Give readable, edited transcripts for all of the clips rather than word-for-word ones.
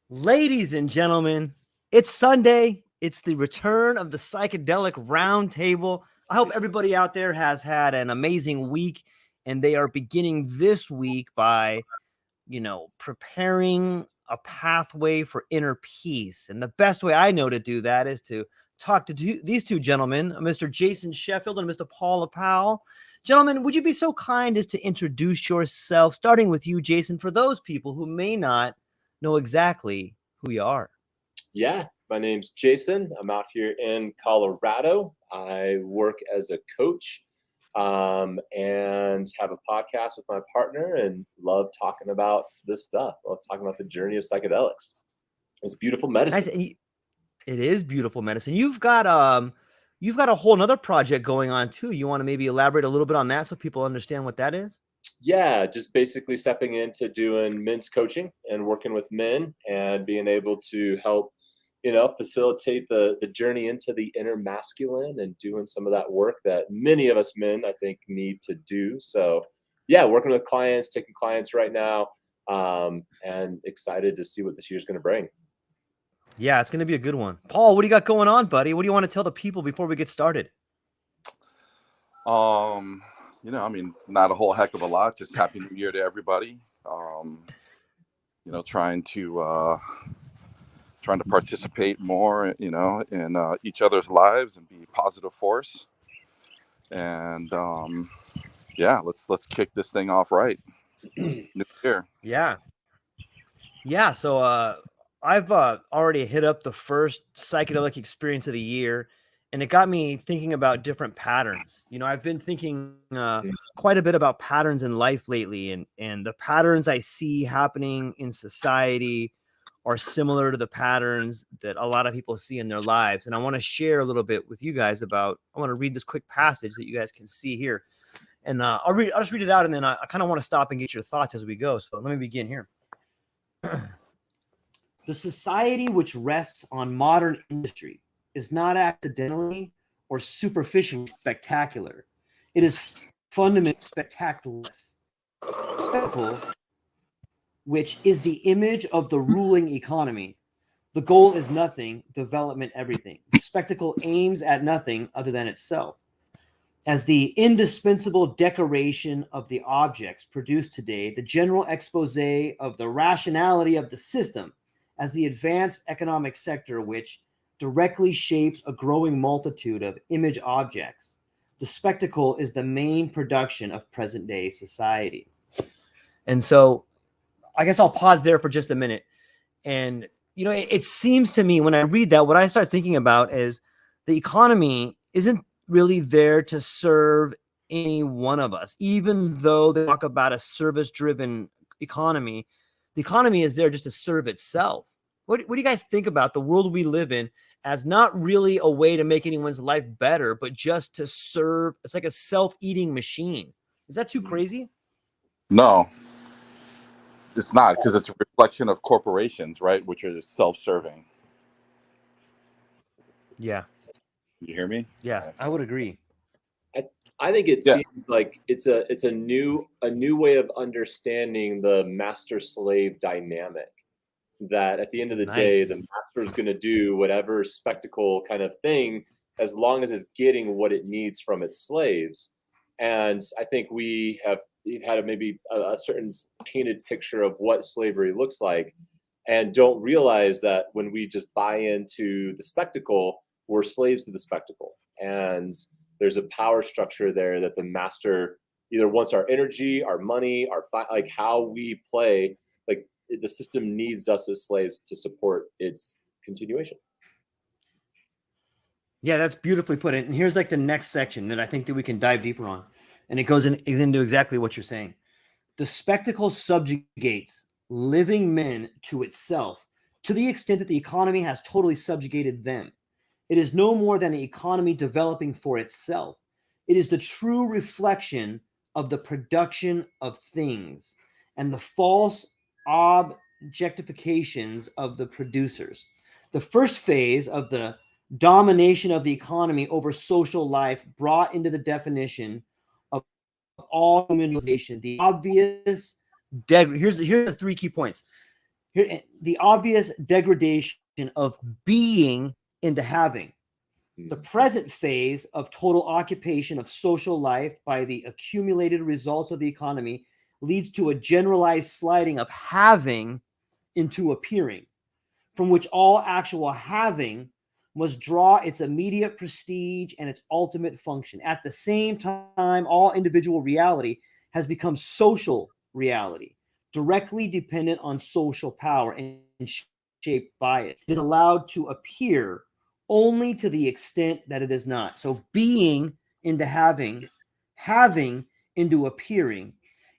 Ladies and gentlemen, it's Sunday. It's the return of the Psychedelic Roundtable. I hope everybody out there has had an amazing week and they are beginning this week by, preparing a pathway for inner peace. And the best way I know to do that is to talk to these two gentlemen, Mr. Jason Sheffield and Mr. Paula Powell. Gentlemen, would you be so kind as to introduce yourself, starting with you, Jason, for those people who may not know exactly who you are? Yeah, my name's Jason. I'm out here in Colorado. I work as a coach and have a podcast with my partner and love talking about this stuff. Love talking about the journey of psychedelics. It's beautiful Nice. medicine. And it is beautiful medicine. You've got a whole nother project going on too. You want to maybe elaborate a little bit on that so people understand what that is? Yeah, just basically stepping into doing men's coaching and working with men and being able to help facilitate the journey into the inner masculine and doing some of that work that many of us men, I think, need to do. So, yeah, working with clients, taking clients right now, and excited to see what this year's going to bring. Yeah, it's going to be a good one. Paul, what do you got going on, buddy? What do you want to tell the people before we get started? Not a whole heck of a lot. Just happy New Year to everybody. Trying to participate more, in each other's lives and be a positive force. And let's kick this thing off right. New Year. Yeah. So I've already hit up the first psychedelic experience of the year, and it got me thinking about different patterns. I've been thinking quite a bit about patterns in life lately, and the patterns I see happening in society are similar to the patterns that a lot of people see in their lives. And I want to share a little bit with you guys I want to read this quick passage that you guys can see here. And I'll just read it out, and then I kind of want to stop and get your thoughts as we go. So let me begin here. The society which rests on modern industry is not accidentally or superficially spectacular. It is fundamentally spectacular, which is the image of the ruling economy. The goal is nothing, development everything. The spectacle aims at nothing other than itself. As the indispensable decoration of the objects produced today, the general expose of the rationality of the system as the advanced economic sector which directly shapes a growing multitude of image objects. The spectacle is the main production of present-day society. And so I guess I'll pause there for just a minute. And, it seems to me when I read that, what I start thinking about is the economy isn't really there to serve any one of us. Even though they talk about a service-driven economy, the economy is there just to serve itself. What do you guys think about the world we live in as not really a way to make anyone's life better, but just to serve? It's like a self-eating machine. Is that too crazy? No, it's not, because it's a reflection of corporations, right? Which are self-serving. Yeah. You hear me? Yeah, I would agree. I think it seems like it's a new way of understanding the master-slave dynamic. That at the end of the day, the master is going to do whatever spectacle kind of thing as long as it's getting what it needs from its slaves. And I think we've had maybe a certain painted picture of what slavery looks like, and don't realize that when we just buy into the spectacle, we're slaves to the spectacle. And there's a power structure there that the master either wants our energy, our money, like how we play. Like the system needs us as slaves to support its continuation. Yeah, that's beautifully put. And here's like the next section that I think that we can dive deeper on. And it goes into exactly what you're saying. The spectacle subjugates living men to itself to the extent that the economy has totally subjugated them. It is no more than the economy developing for itself. It is the true reflection of the production of things and the false objectifications of the producers. The first phase of the domination of the economy over social life brought into the definition of all humanization the obvious here's the 3 key points. here the obvious degradation of being into having. The present phase of total occupation of social life by the accumulated results of the economy leads to a generalized sliding of having into appearing, from which all actual having must draw its immediate prestige and its ultimate function. At the same time, all individual reality has become social reality, directly dependent on social power and shaped by it. It is allowed to appear only to the extent that it is not. So being into having, having into appearing,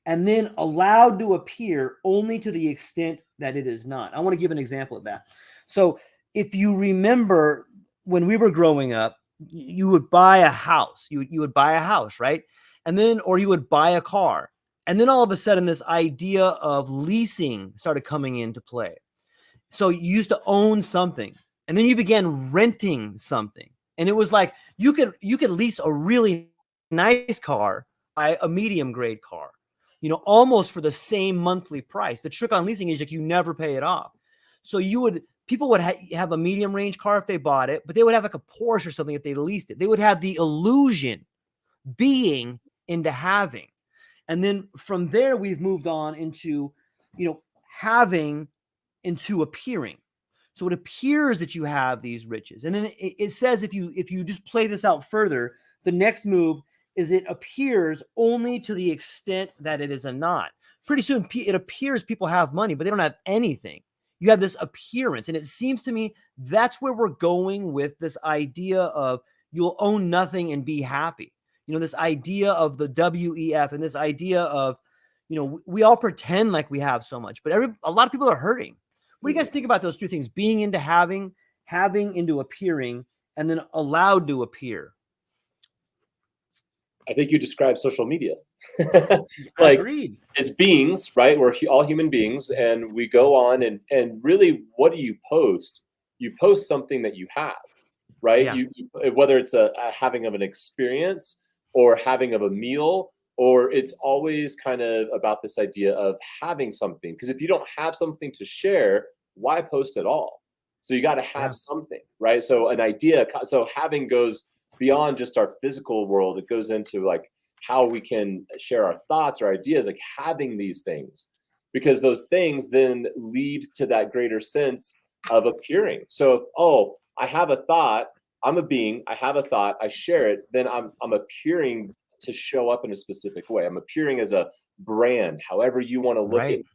and then allowed to appear only to the extent that it is not. I want to give an example of that. So if you remember when we were growing up, you would buy a house. You would buy a house, right? And then, or you would buy a car. And then all of a sudden, this idea of leasing started coming into play. So you used to own something, and then you began renting something. And it was like you could lease a really nice car, buy a medium grade car, almost for the same monthly price. The trick on leasing is like you never pay it off. So people would have a medium range car if they bought it, but they would have like a Porsche or something if they leased it. They would have the illusion being into having. And then from there, we've moved on into, having into appearing. So it appears that you have these riches. And then it says, if you just play this out further, the next move is it appears only to the extent that it is a not. Pretty soon it appears people have money, but they don't have anything. You have this appearance. And it seems to me that's where we're going with this idea of you'll own nothing and be happy. This idea of the WEF and this idea of, we all pretend like we have so much, but a lot of people are hurting. What do you guys think about those three things? Being into having into appearing, and then allowed to appear. I think you described social media. Like, agreed. It's beings, right? We're all human beings, and we go on and really, what do you post? You post something that you have, right? Yeah. You whether it's a having of an experience or having of a meal, or it's always kind of about this idea of having something. Because if you don't have something to share, why post at all? So you got to have something, right? So an idea, so having goes beyond just our physical world. It goes into like how we can share our thoughts or ideas, like having these things, because those things then lead to that greater sense of appearing. So, I have a thought, I'm a being, I have a thought, I share it, then I'm appearing to show up in a specific way. I'm appearing as a brand, however you want to look at it,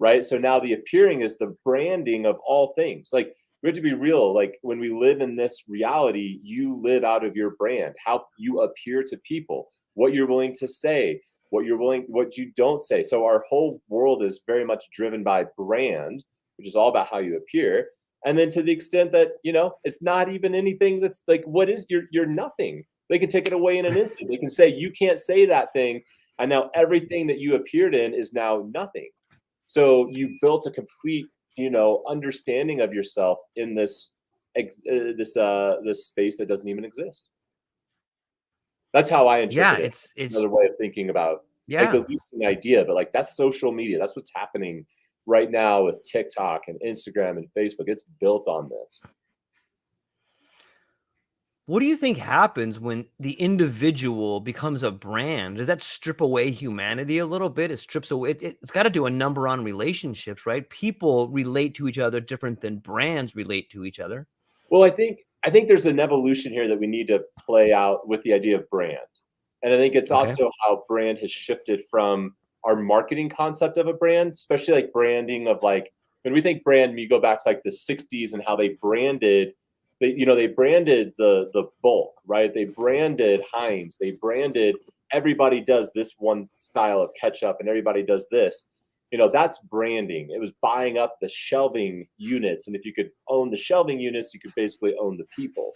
right? So now the appearing is the branding of all things. Like, we have to be real. Like, when we live in this reality, you live out of your brand, how you appear to people, what you're willing to say, what you don't say. So our whole world is very much driven by brand, which is all about how you appear. And then to the extent that, it's not even anything that's like, what is you're nothing. They can take it away in an instant. They can say, you can't say that thing. And now everything that you appeared in is now nothing. So you built a complete, understanding of yourself in this space that doesn't even exist. That's how I interpret it. It's another way of thinking about like the leasing idea, but like that's social media. That's what's happening right now with TikTok and Instagram and Facebook. It's built on this. What do you think happens when the individual becomes a brand? Does that strip away humanity a little bit? It strips away. It's got to do a number on relationships, right? People relate to each other different than brands relate to each other. Well, I think there's an evolution here that we need to play out with the idea of brand. And I think it's also how brand has shifted from our marketing concept of a brand, especially like branding of like, when we think brand, you go back to like the 60s and how they branded. They branded the bulk, right? They branded Heinz. They branded everybody does this one style of ketchup and everybody does this. That's branding. It was buying up the shelving units. And if you could own the shelving units, you could basically own the people.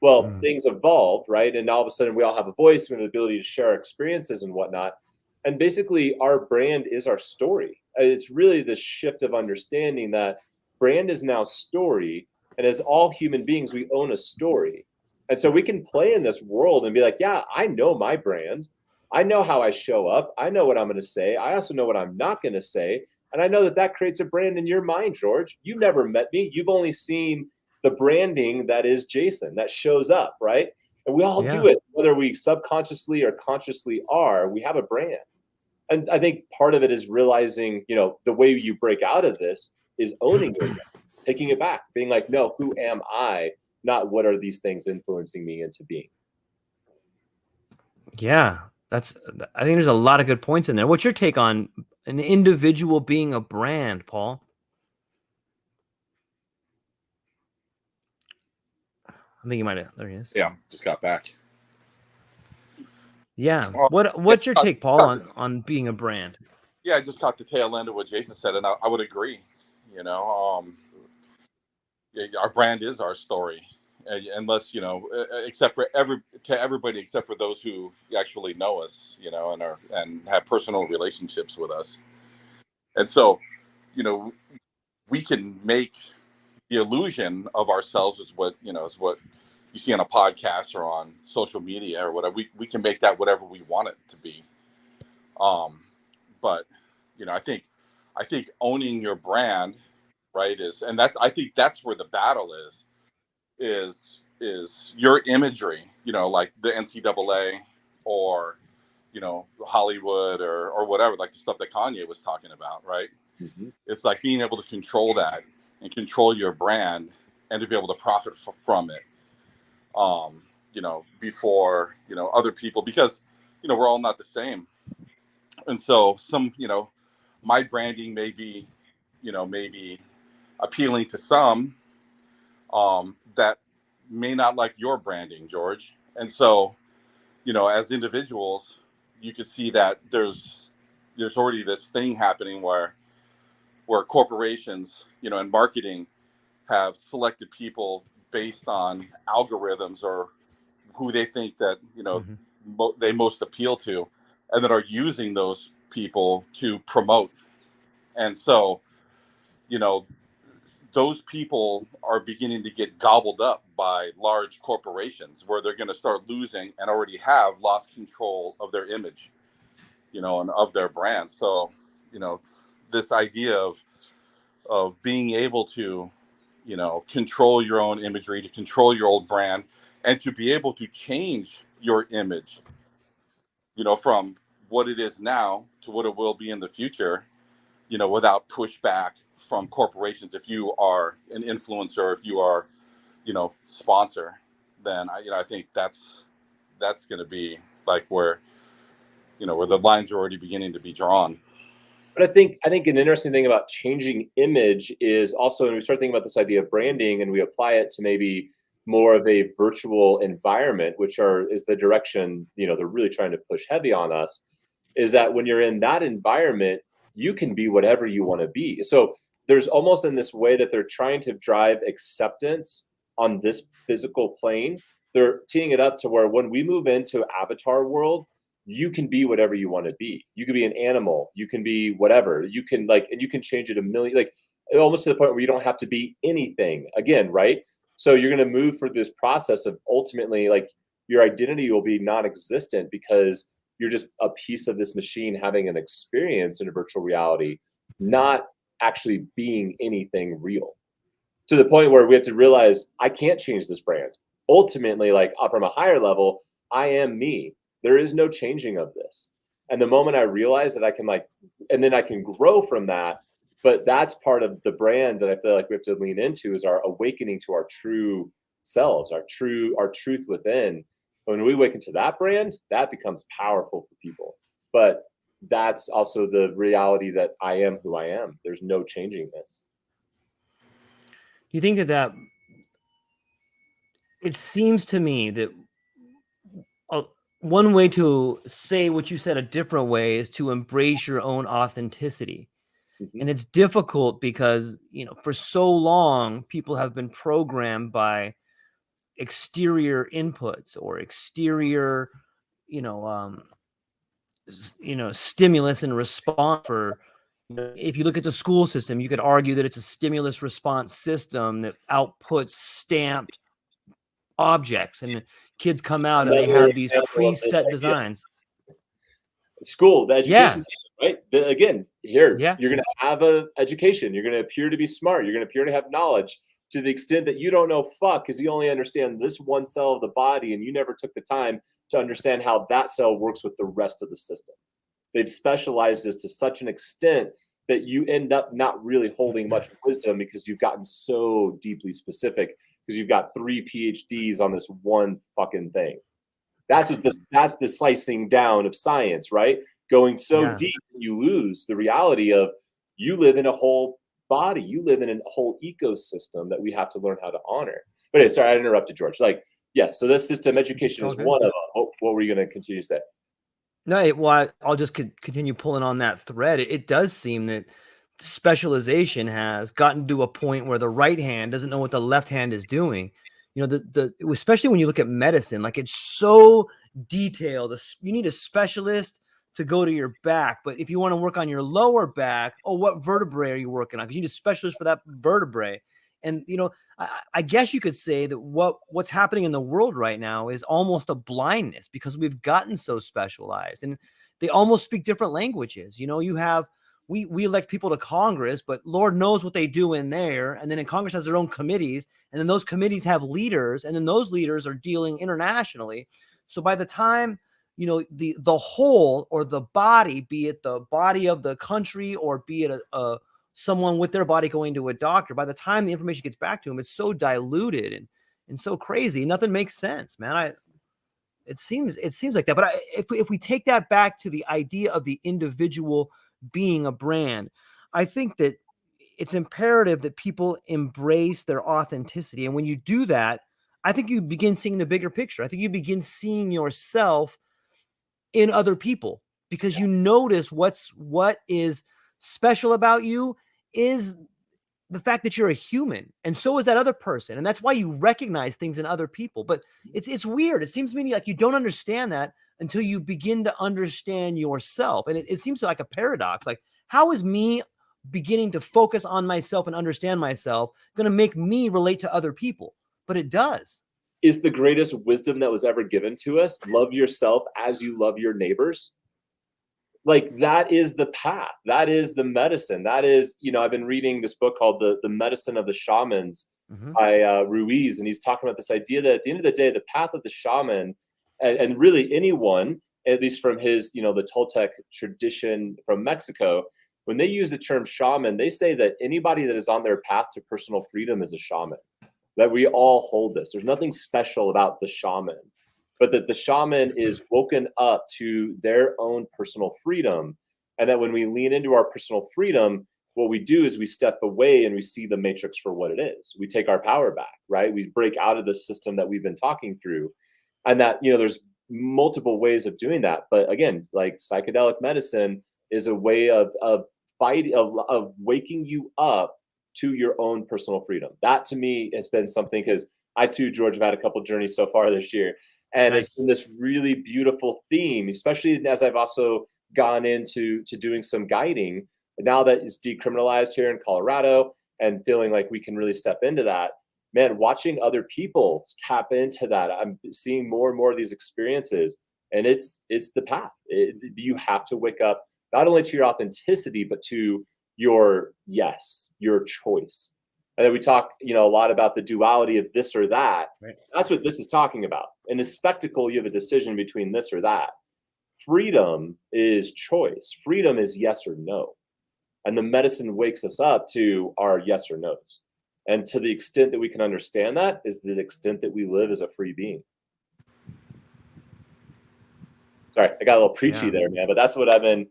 Well, things evolved, right? And all of a sudden we all have a voice, we have the ability to share our experiences and whatnot. And basically our brand is our story. It's really the shift of understanding that brand is now story. And as all human beings, we own a story. And so we can play in this world and be like, yeah, I know my brand. I know how I show up. I know what I'm going to say. I also know what I'm not going to say. And I know that that creates a brand in your mind, George. You've never met me. You've only seen the branding that is Jason, that shows up, right? And we all do it, whether we subconsciously or consciously are, we have a brand. And I think part of it is realizing, you know, the way you break out of this is owning your brand, taking it back, being like, no, who am I? Not what are these things influencing me into being. Yeah, I think there's a lot of good points in there. What's your take on an individual being a brand, Paul? I think you might have. There he is. Yeah, just got back. Yeah. What's your take, Paul, on being a brand? Yeah, I just caught the tail end of what Jason said, and I would agree. You know, our brand is our story, unless, you know, except for everybody except for those who actually know us, you know, and have personal relationships with us. And so, you know, we can make the illusion of ourselves is what you see on a podcast or on social media or whatever. We can make that whatever we want it to be. But you know, I think owning your brand, right, I think that's where the battle is your imagery, you know, like the NCAA or, you know, Hollywood or whatever, like the stuff that Kanye was talking about, right? Mm-hmm. It's like being able to control that and control your brand and to be able to profit from it, you know, before, you know, other people, because, you know, we're all not the same. And so you know, my branding may be, you know, maybe appealing to some that may not like your branding, George. And so, you know, as individuals, you could see that there's already this thing happening where corporations, you know, and marketing have selected people based on algorithms or who they think that, you know, they most appeal to, and that are using those people to promote. And so, you know, those people are beginning to get gobbled up by large corporations, where they're going to start losing and already have lost control of their image, you know, and of their brand. So, you know, this idea of being able to, you know, control your own imagery, to control your old brand, and to be able to change your image, you know, from what it is now to what it will be in the future, you know, without pushback from corporations. If you are an influencer, if you are, you know, sponsor, then I think that's going to be like where, you know, where the lines are already beginning to be drawn. But I think an interesting thing about changing image is also when we start thinking about this idea of branding and we apply it to maybe more of a virtual environment, which is the direction, you know, they're really trying to push heavy on us, is that when you're in that environment, you can be whatever you want to be. So there's almost in this way that they're trying to drive acceptance on this physical plane. They're teeing it up to where when we move into avatar world, you can be whatever you want to be. You could be an animal, you can be whatever, you can and you can change it a million, like almost to the point where you don't have to be anything again, right? So you're going to move through this process of ultimately like your identity will be non-existent because you're just a piece of this machine having an experience in a virtual reality, not actually being anything real. To the point where we have to realize I can't change this brand. Ultimately, like from a higher level, I am me. There is no changing of this. And the moment I realize that I can and then I can grow from that. But that's part of the brand that I feel like we have to lean into is our awakening to our true selves, our truth within. When we awaken to that brand, that becomes powerful for people. But that's also the reality that I am who I am. There's no changing this. You think that it seems to me that one way to say what you said a different way is to embrace your own authenticity. Mm-hmm. And it's difficult because, you know, for so long, people have been programmed by exterior inputs or exterior, stimulus and response. For, you know, if you look at the school system, you could argue that it's a stimulus response system that outputs stamped objects, and kids come out and they have these preset designs. School, the Yeah. education system, right? Again, here, Yeah. you're going to have a education. You're going to appear to be smart. You're going to appear to have knowledge to the extent that you don't know fuck because you only understand this one cell of the body and you never took the time to understand how that cell works with the rest of the system. They've specialized this to such an extent that you end up not really holding much wisdom because you've gotten so deeply specific because you've got 3 PhDs on this one fucking thing. That's the slicing down of science, right? Going so Yeah. deep that you lose the reality of you live in a whole body, you live in a whole ecosystem that we have to learn how to honor. But anyway, sorry, I interrupted, George. Like, yes, so this system education is one of them. What were you going to continue to say? No, well, I'll just continue pulling on that thread. It does seem that specialization has gotten to a point where the right hand doesn't know what the left hand is doing. You know, especially when you look at medicine, like it's so detailed. You need a specialist to go to your back, but if you want to work on your lower back, oh, what vertebrae are you working on? Because you need a specialist for that vertebrae. And you know, I guess you could say that what's happening in the world right now is almost a blindness because we've gotten so specialized and they almost speak different languages. You know, you have we elect people to Congress, but Lord knows what they do in there. And then in Congress has their own committees, and then those committees have leaders, and then those leaders are dealing internationally. So by the time you know the whole or the body, be it the body of the country or be it a someone with their body going to a doctor, by the time the information gets back to them, it's so diluted and so crazy. Nothing makes sense, man. It seems like that. But if we take that back to the idea of the individual being a brand, I think that it's imperative that people embrace their authenticity. And when you do that, I think you begin seeing the bigger picture. I think you begin seeing yourself in other people because you notice what is special about you is the fact that you're a human, and so is that other person, and that's why you recognize things in other people. But it's weird. It seems to me like you don't understand that until you begin to understand yourself, and it seems like a paradox. Like, how is me beginning to focus on myself and understand myself going to make me relate to other people? But it does. Is the greatest wisdom that was ever given to us: love yourself as you love your neighbors. Like, that is the path, that is the medicine, that is, you know, I've been reading this book called the Medicine of the Shamans by Ruiz, and he's talking about this idea that at the end of the day, the path of the shaman, and really anyone, at least from his, you know, the Toltec tradition from Mexico, when they use the term shaman, they say that anybody that is on their path to personal freedom is a shaman, that we all hold this. There's nothing special about the shaman, but that the shaman is woken up to their own personal freedom. And that when we lean into our personal freedom, what we do is we step away and we see the matrix for what it is. We take our power back, right? We break out of the system that we've been talking through. And that, you know, there's multiple ways of doing that. But again, like psychedelic medicine is a way of waking you up to your own personal freedom. That to me has been something, because I too, George, have had a couple journeys so far this year. And It's been this really beautiful theme, especially as I've also gone into doing some guiding. Now that it's decriminalized here in Colorado and feeling like we can really step into that, man, watching other people tap into that, I'm seeing more and more of these experiences. And it's the path. You have to wake up not only to your authenticity, but to your your choice. And then we talk, you know, a lot about the duality of this or that. Right. That's what this is talking about. In a spectacle, you have a decision between this or that. Freedom is choice. Freedom is yes or no. And the medicine wakes us up to our yes or no's. And to the extent that we can understand that is the extent that we live as a free being. Sorry, I got a little preachy there, man, but that's what I've been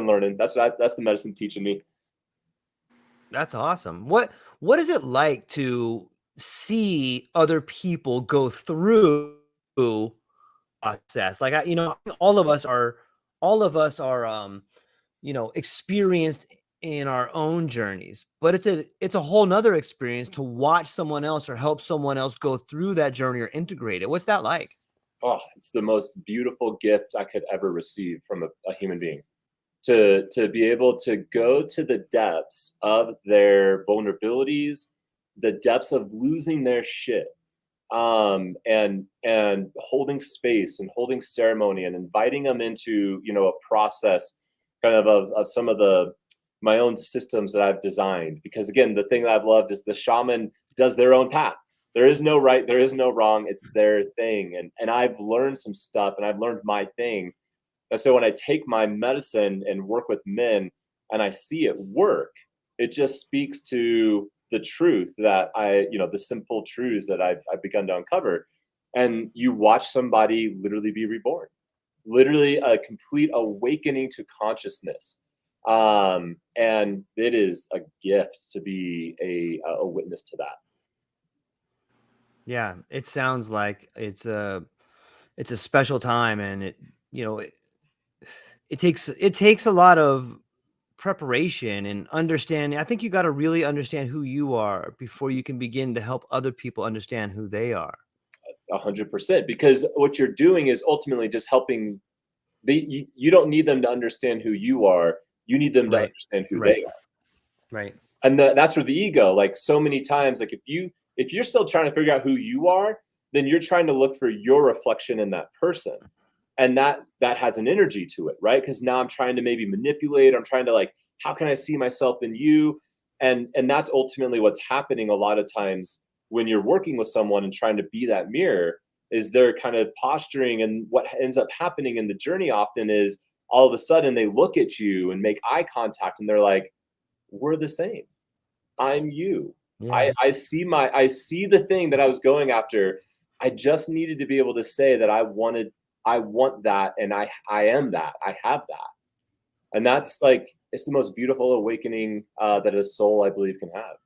learning. That's the medicine teaching me. That's awesome. What is it like to see other people go through process? Like, you know, all of us are you know, experienced in our own journeys, but it's a whole nother experience to watch someone else or help someone else go through that journey or integrate it. What's that like? Oh, it's the most beautiful gift I could ever receive from a human being. To be able to go to the depths of their vulnerabilities, the depths of losing their shit, and holding space and holding ceremony and inviting them into, you know, a process kind of some of my own systems that I've designed. Because again, the thing that I've loved is the shaman does their own path. There is no right, there is no wrong. It's their thing. And I've learned some stuff, and I've learned my thing. And so when I take my medicine and work with men and I see it work, it just speaks to the truth that the simple truths that I've begun to uncover. And you watch somebody literally be reborn, literally a complete awakening to consciousness. And it is a gift to be a witness to that. Yeah, it sounds like it's a special time, and it takes a lot of preparation and understanding. I think you got to really understand who you are before you can begin to help other people understand who they are. 100%, because what you're doing is ultimately just helping. You don't need them to understand who you are. You need them to understand who they are. Right. And that's where the ego, like so many times, like if you're still trying to figure out who you are, then you're trying to look for your reflection in that person. And that has an energy to it, right? Because now I'm trying to maybe manipulate. I'm trying to, like, how can I see myself in you? And that's ultimately what's happening a lot of times when you're working with someone and trying to be that mirror, is they're kind of posturing. And what ends up happening in the journey often is all of a sudden they look at you and make eye contact, and they're like, we're the same. I'm you. Yeah. I see the thing that I was going after. I just needed to be able to say that I want that, and I am that. I have that. And that's like, it's the most beautiful awakening that a soul, I believe, can have.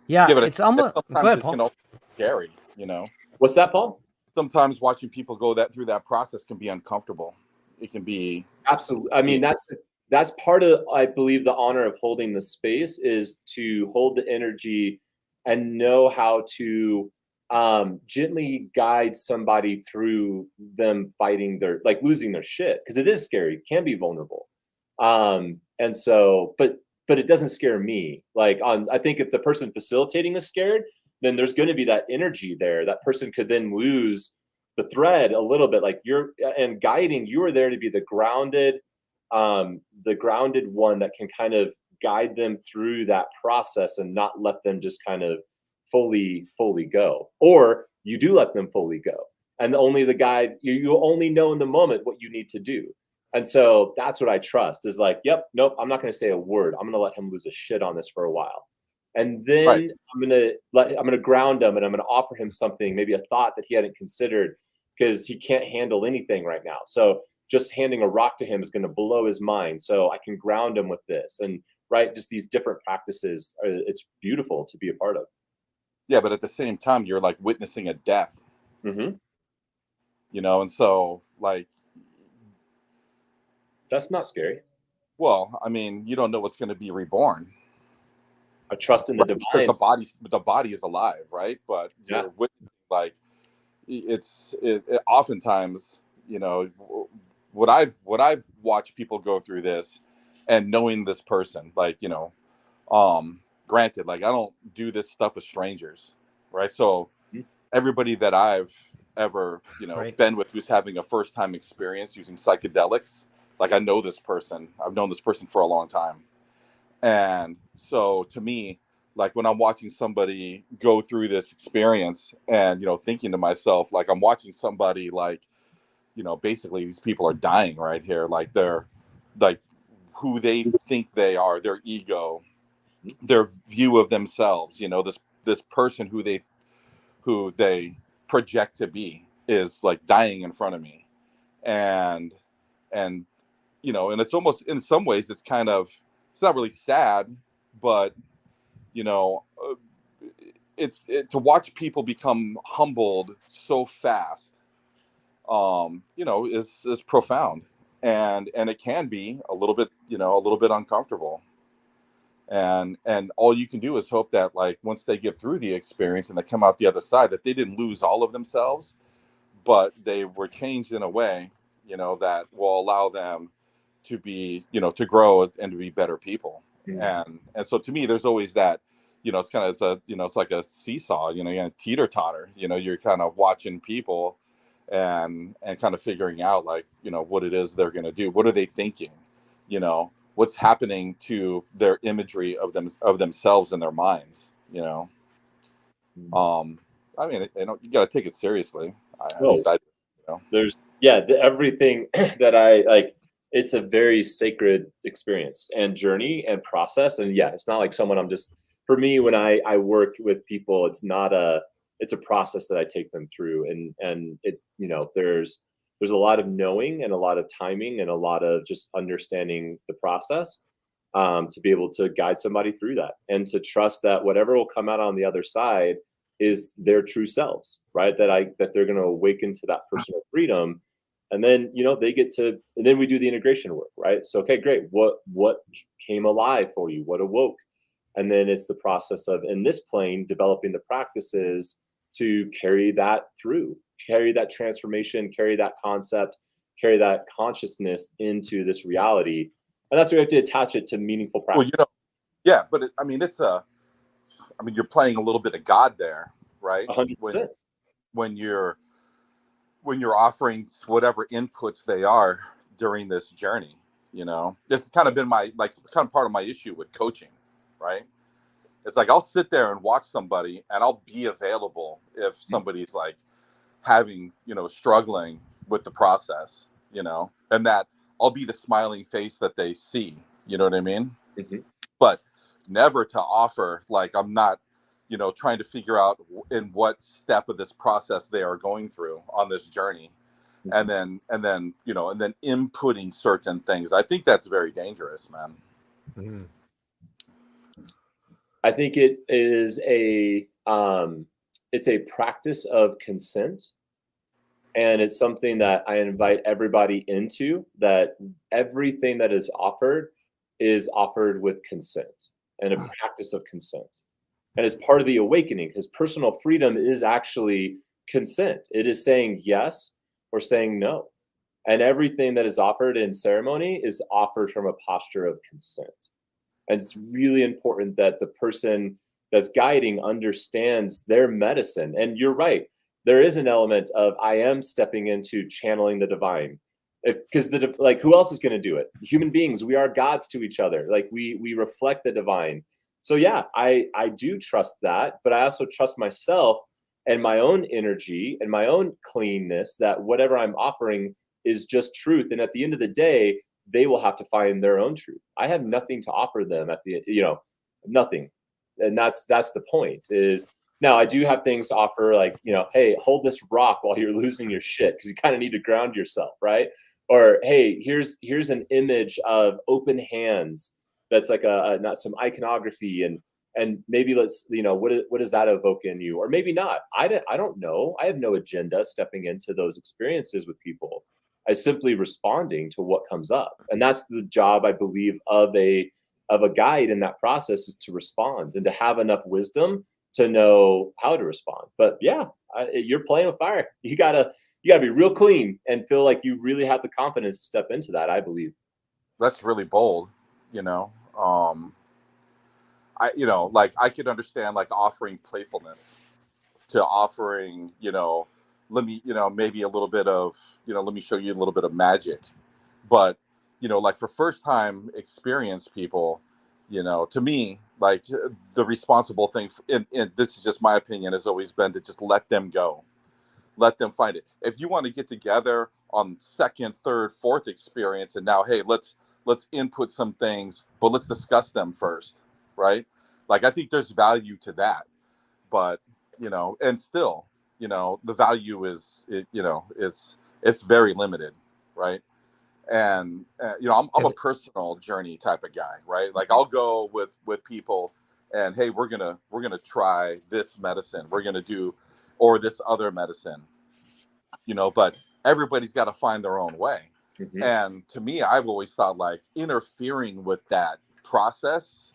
Yeah, but it's almost. Go sometimes ahead, it Paul. can also be scary, you know. What's that, Paul? Sometimes watching people go through that process can be uncomfortable. It can be absolutely. I mean, that's part of, I believe, the honor of holding the space is to hold the energy and know how to gently guide somebody through them fighting their, like, losing their shit, because it is scary, it can be vulnerable. And so, but it doesn't scare me. Like, I think if the person facilitating is scared, then there's going to be that energy there. That person could then lose the thread a little bit. Like, and guiding, you are there to be the grounded one that can kind of guide them through that process and not let them just kind of fully go. Or you do let them fully go, and only the guide, you only know in the moment what you need to do. And so that's what I trust, is like, yep, nope, I'm not going to say a word. I'm going to let him lose a shit on this for a while. And then I'm going to ground him, and I'm going to offer him something, maybe a thought that he hadn't considered, because he can't handle anything right now. So just handing a rock to him is going to blow his mind. So I can ground him with this. And just these different practices, it's beautiful to be a part of. Yeah, but at the same time, you're like witnessing a death. Mm-hmm. You know, and so, like, that's not scary. Well, I mean, you don't know what's going to be reborn. I trust in the divine. Because the body is alive, right? But you're witnessing, like, it oftentimes, you know, what I've watched people go through this, and knowing this person, like, you know, granted, like, I don't do this stuff with strangers, right? So everybody that I've ever, you know, been with who's having a first time experience using psychedelics, like, I know this person. I've known this person for a long time. And so to me, like, when I'm watching somebody go through this experience, and, you know, thinking to myself, like, I'm watching somebody, like, you know, basically these people are dying right here. Like, they're, like, who they think they are, their ego, their view of themselves, you know, this person who they project to be is, like, dying in front of me. And you know, and it's almost, in some ways, it's kind of, it's not really sad, but, you know, to watch people become humbled so fast, you know, is profound, and it can be a little bit, you know, a little bit uncomfortable, and all you can do is hope that, like, once they get through the experience and they come out the other side, that they didn't lose all of themselves, but they were changed in a way, you know, that will allow them to be, you know, to grow and to be better people. And so to me, there's always that, it's kind of, it's like a seesaw, you teeter totter, you're kind of watching people and kind of figuring out like, what it is they're going to do. What are they thinking? What's happening to their imagery of themselves in their minds, I mean, you got to take it seriously. At least I, There's everything that I like. It's a very sacred experience and journey and process. And yeah, it's not like someone for me, when I work with people, it's a process that I take them through. And it, there's a lot of knowing and a lot of timing and a lot of just understanding the process, to be able to guide somebody through that and to trust that whatever will come out on the other side is their true selves, right? That they're going to awaken to that personal freedom. And then, and then we do the integration work, right? So, okay, great. What came alive for you? What awoke? And then it's the process of, in this plane, developing the practices to carry that through, carry that transformation, carry that concept, carry that consciousness into this reality. And that's where we have to attach it to meaningful practice. Well, yeah, but you're playing a little bit of God there, right? 100%. When you're offering whatever inputs they are during this journey, this has kind of been kind of part of my issue with coaching, right? It's like I'll sit there and watch somebody and I'll be available if somebody's like having, struggling with the process, and that I'll be the smiling face that they see, you know what I mean? Mm-hmm. But never to offer, like, I'm not, trying to figure out in what step of this process they are going through on this journey. Mm-hmm. and then inputting certain things. I think that's very dangerous, man. Mm-hmm. I think it is it's a practice of consent. And it's something that I invite everybody into, that everything that is offered with consent and a practice of consent. And it's part of the awakening, because personal freedom is actually consent. It is saying yes or saying no. And everything that is offered in ceremony is offered from a posture of consent. And it's really important that the person that's guiding understands their medicine. And you're right. There is an element of, I am stepping into channeling the divine, because who else is going to do it? Human beings, we are gods to each other. Like we reflect the divine. So yeah, I do trust that, but I also trust myself and my own energy and my own cleanness, that whatever I'm offering is just truth. And at the end of the day, they will have to find their own truth. I have nothing to offer them at the, nothing. And that's the point. Is now I do have things to offer, like, hey, hold this rock while you're losing your shit, because you kind of need to ground yourself, right? Or hey, here's an image of open hands that's like not some iconography, and maybe let's, what does that evoke in you? Or maybe not. I don't know. I have no agenda stepping into those experiences with people. I simply responding to what comes up. And that's the job, I believe, of a guide in that process, is to respond and to have enough wisdom to know how to respond. But yeah, you're playing with fire. You gotta be real clean and feel like you really have the confidence to step into that, I believe. That's really bold, I could understand like offering playfulness to offering, let me, maybe a little bit of, let me show you a little bit of magic. But, like for first time experienced people, to me, like the responsible thing, and this is just my opinion, has always been to just let them go. Let them find it. If you want to get together on second, third, fourth experience, and now, hey, let's input some things, but let's discuss them first, right? Like I think there's value to that, but and still, the value is it's very limited, right? And I'm a personal journey type of guy, right? Like I'll go with people, and hey, we're gonna try this medicine, we're gonna do, or this other medicine, but everybody's got to find their own way. Mm-hmm. And to me, I've always thought like interfering with that process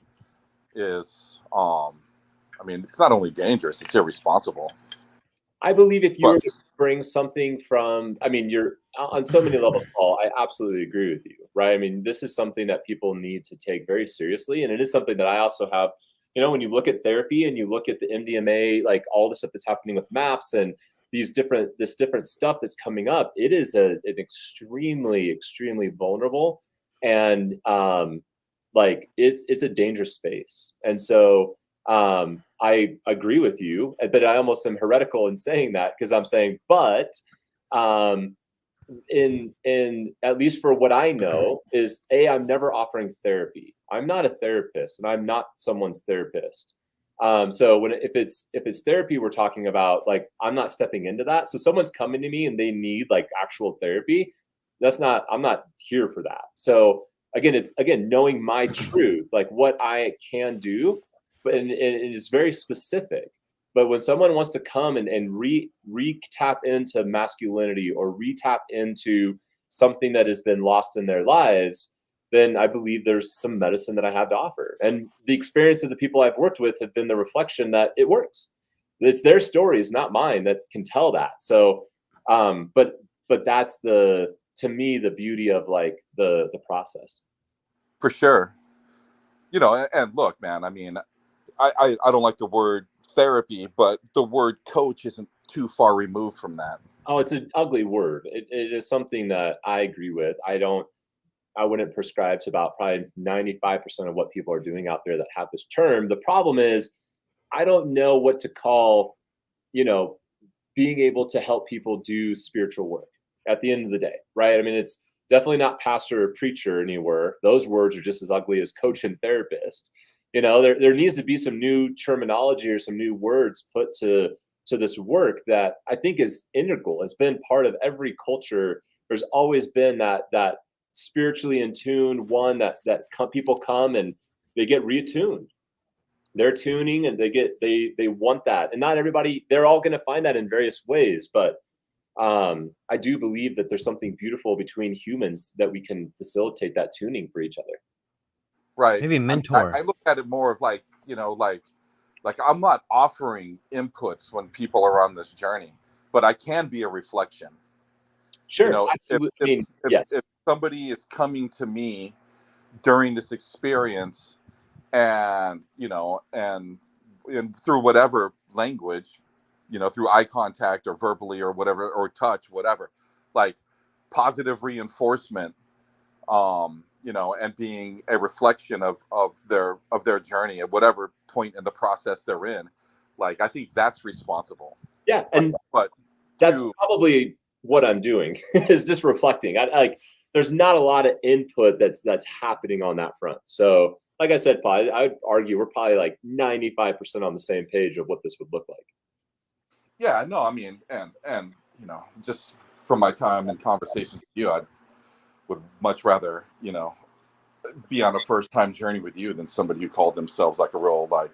is it's not only dangerous, it's irresponsible. I believe if you were to bring something from, you're on so many levels, Paul, I absolutely agree with you, right? This is something that people need to take very seriously. And it is something that I also have, when you look at therapy and you look at the MDMA, like all the stuff that's happening with MAPS and this different stuff that's coming up, it is an extremely, extremely vulnerable and like it's a dangerous space. And so I agree with you, but I almost am heretical in saying that, because I'm saying, but in at least for what I know is I'm never offering therapy. I'm not a therapist, and I'm not someone's therapist. So if it's therapy we're talking about, like I'm not stepping into that. So someone's coming to me and they need like actual therapy. I'm not here for that. So it's knowing my truth, like what I can do, but and it's very specific. But when someone wants to come and re-tap into masculinity or re-tap into something that has been lost in their lives, then I believe there's some medicine that I have to offer. And the experience of the people I've worked with have been the reflection that it works. It's their stories, not mine, that can tell that. So, but that's to me, the beauty of like the process. For sure. And look, man, I mean, I don't like the word therapy, but the word coach isn't too far removed from that. Oh, it's an ugly word. It is something that I agree with. I wouldn't prescribe to about probably 95% of what people are doing out there that have this term. The problem is I don't know what to call, being able to help people do spiritual work at the end of the day, right? I mean, it's definitely not pastor or preacher anywhere. Those words are just as ugly as coach and therapist. There needs to be some new terminology or some new words put to this work that I think is integral. It's been part of every culture. There's always been that spiritually in tune one that people come and they get reattuned. They're tuning and they want that. And not everybody, they're all going to find that in various ways. But I do believe that there's something beautiful between humans that we can facilitate that tuning for each other. Right. Maybe mentor. I look at it more of like, like I'm not offering inputs when people are on this journey, but I can be a reflection. Sure. Absolutely. If somebody is coming to me during this experience and, and through whatever language, through eye contact or verbally or whatever, or touch, whatever, like positive reinforcement, and being a reflection of their journey at whatever point in the process they're in. Like, I think that's responsible. Yeah. And but that's probably what I'm doing is just reflecting. There's not a lot of input that's happening on that front. So like I said, Paul, I'd argue we're probably like 95% on the same page of what this would look like. Yeah, no, I mean, and just from my time in conversations with you, I would much rather, be on a first time journey with you than somebody who called themselves like a real, like,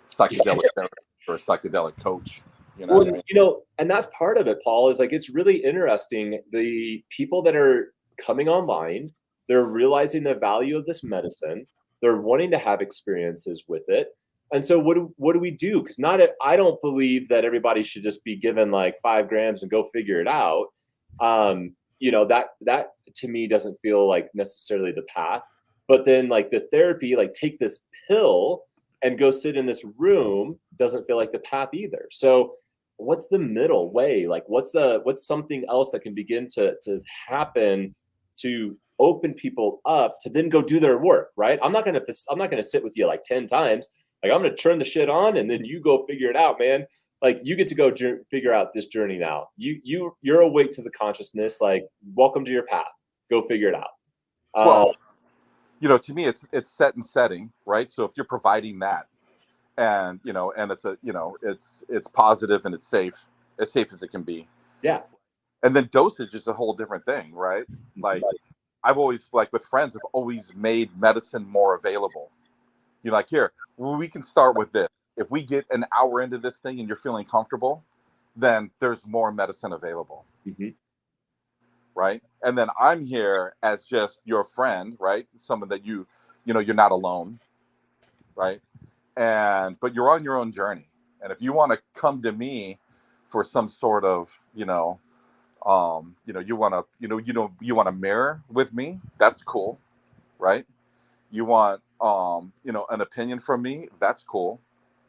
psychedelic therapist or a psychedelic coach. Well, and that's part of it, Paul, is like, it's really interesting. The people that are coming online, they're realizing the value of this medicine. They're wanting to have experiences with it. And so what do we do? Because I don't believe that everybody should just be given like 5 grams and go figure it out. That to me doesn't feel like necessarily the path. But then like the therapy, like take this pill and go sit in this room, doesn't feel like the path either. So what's the middle way? Like what's something else that can begin to happen to open people up to then go do their work, right? I'm not gonna sit with you like 10 times. Like I'm gonna turn the shit on and then you go figure it out, man. Like you get to go figure out this journey now. You're awake to the consciousness. Like welcome to your path. Go figure it out. Well, to me, it's set and setting, right? So if you're providing that, and and it's positive and it's safe as it can be. Yeah. And then dosage is a whole different thing, right? Like I've always, like with friends, I've always made medicine more available. Like here, we can start with this. If we get an hour into this thing and you're feeling comfortable, then there's more medicine available. Mm-hmm. Right. And then I'm here as just your friend, right? Someone that you're not alone. Right. But you're on your own journey. And if you want to come to me for some sort of, you want to mirror with me, that's cool. Right. You want you know, an opinion from me, that's cool,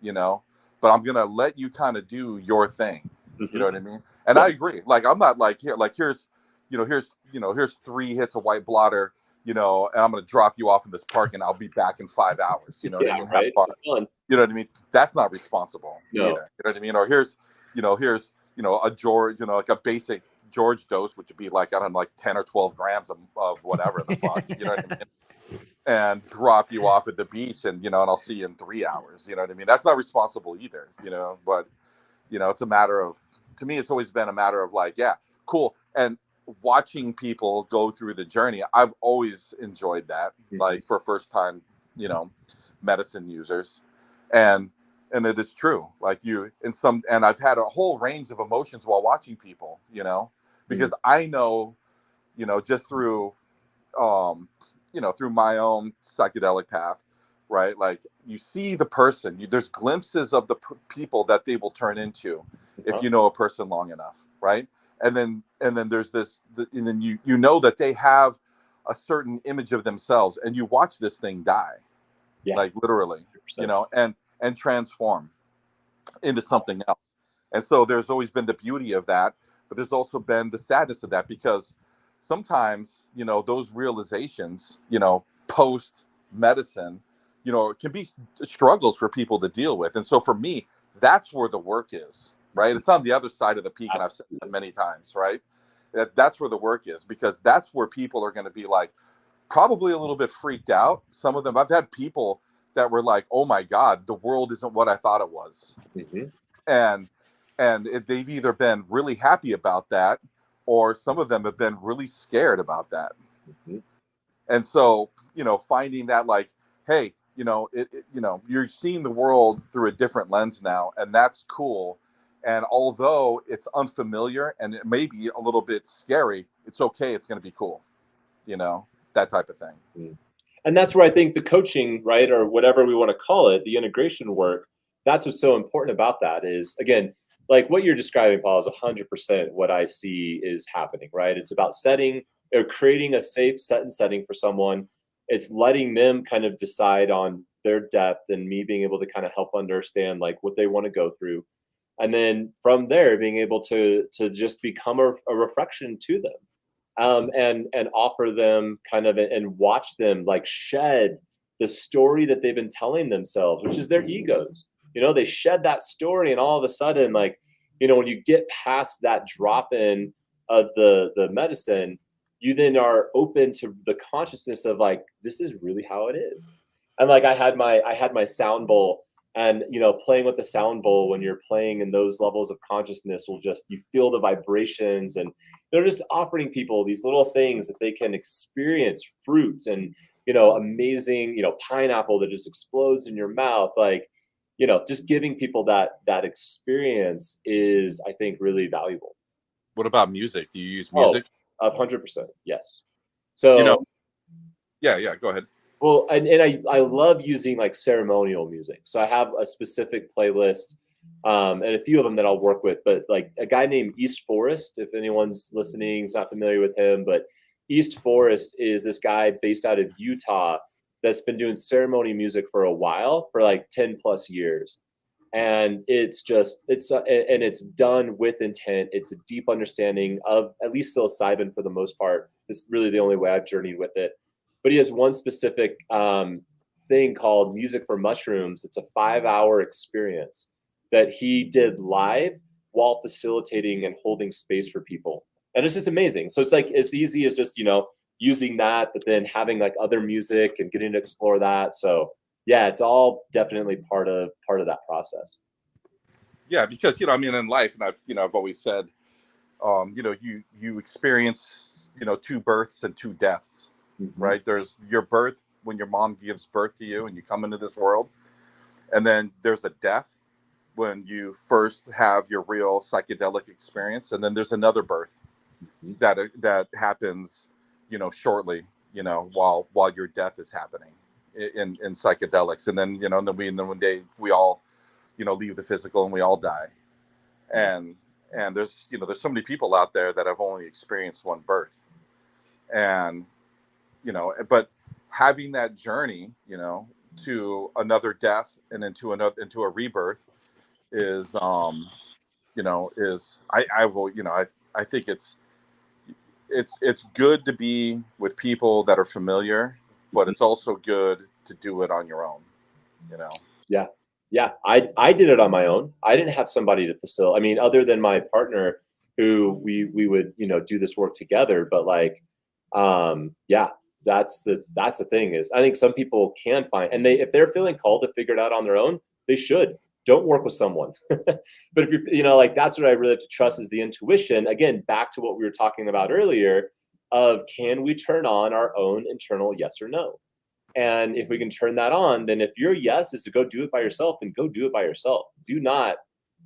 you know, but I'm gonna let you kind of do your thing. You know what I mean? And I agree. Like, I'm not like, here, like, here's 3 hits of white blotter, you know, and I'm gonna drop you off in this park and I'll be back in 5 hours. You know what I mean? Have Right. fun. You know what I mean? That's not responsible No. either. You know what I mean? Or here's a George, you know, like a basic George dose, which would be like, I don't know, like 10 or 12 grams of whatever the fuck. You know what I mean? And drop you off at the beach, and and I'll see you in 3 hours. You know what I mean? That's not responsible either. But it's a matter of, to me, it's always been a matter of like, yeah, cool. And watching people go through the journey, I've always enjoyed that. Like, for first time, medicine users, and it is true. Like, and I've had a whole range of emotions while watching people. Because I know, just through through my own psychedelic path, right? Like, you see the person, there's glimpses of the people that they will turn into if you know a person long enough, right? And then there's this, and then you know that they have a certain image of themselves, and you watch this thing die, like, literally, 100%. And transform into something else. And so there's always been the beauty of that, but there's also been the sadness of that, because sometimes, those realizations, post medicine, can be struggles for people to deal with. And so for me, that's where the work is, right? It's on the other side of the peak. And I've said that many times, right? That's where the work is, because that's where people are going to be like, probably a little bit freaked out. Some of them, I've had people that were like, oh my God, the world isn't what I thought it was. And they've either been really happy about that, or some of them have been really scared about that. And so, finding that, like, hey, you're seeing the world through a different lens now, and that's cool. And although it's unfamiliar and it may be a little bit scary, it's okay. It's going to be cool, that type of thing. And that's where I think the coaching, right, or whatever we want to call it, the integration work, that's what's so important about that is, again, like what you're describing, Paul, is 100% what I see is happening, right? It's about setting or creating a safe set and setting for someone. It's letting them kind of decide on their depth, and me being able to kind of help understand like what they want to go through. And then from there, being able to just become a reflection to them. And offer them kind of, and watch them like shed the story that they've been telling themselves, which is their egos. They shed that story, and all of a sudden, like, when you get past that drop in of the medicine, you then are open to the consciousness of like, this is really how it is. And like, I had my sound bowl, and playing with the sound bowl, when you're playing in those levels of consciousness, will just, you feel the vibrations, and they're just offering people these little things that they can experience, fruits and amazing pineapple that just explodes in your mouth, like just giving people that experience is, I think, really valuable. What about music? Do you use music? 100%, yes. So yeah, go ahead. Well, and I love using like ceremonial music. So I have a specific playlist, and a few of them that I'll work with. But like a guy named East Forest, if anyone's listening is not familiar with him, but East Forest is this guy based out of Utah that's been doing ceremony music for a while, for like 10 plus years. And it's done with intent. It's a deep understanding of at least psilocybin for the most part. It's really the only way I've journeyed with it. But he has one specific thing called Music for Mushrooms. It's a 5-hour experience that he did live while facilitating and holding space for people. And it's just amazing. So it's like as easy as just, using that, but then having like other music and getting to explore that. So yeah, it's all definitely part of that process. Yeah, because, I mean, in life, and I've always said, you experience, 2 births and 2 deaths. Right? There's your birth, when your mom gives birth to you and you come into this world. And then there's a death when you first have your real psychedelic experience. And then there's another birth that happens, shortly, while your death is happening in psychedelics. And then, then one day we all, leave the physical and we all die. And there's so many people out there that have only experienced one birth. And but having that journey, you know, to another death and into a rebirth is, you know, I will, you know, I think it's good to be with people that are familiar, but it's also good to do it on your own, you know. Yeah, I did it on my own. I didn't have somebody to facilitate. I mean, other than my partner, who we would, you know, do this work together. But like, yeah, that's the thing is, I think some people can find, and if they're feeling called to figure it out on their own, they should. Don't work with someone. But if you're, you know, like, that's what I really have to trust is the intuition. Again, back to what we were talking about earlier, of can we turn on our own internal yes or no? And if we can turn that on, then if your yes is to go do it by yourself, then go do it by yourself. Do not,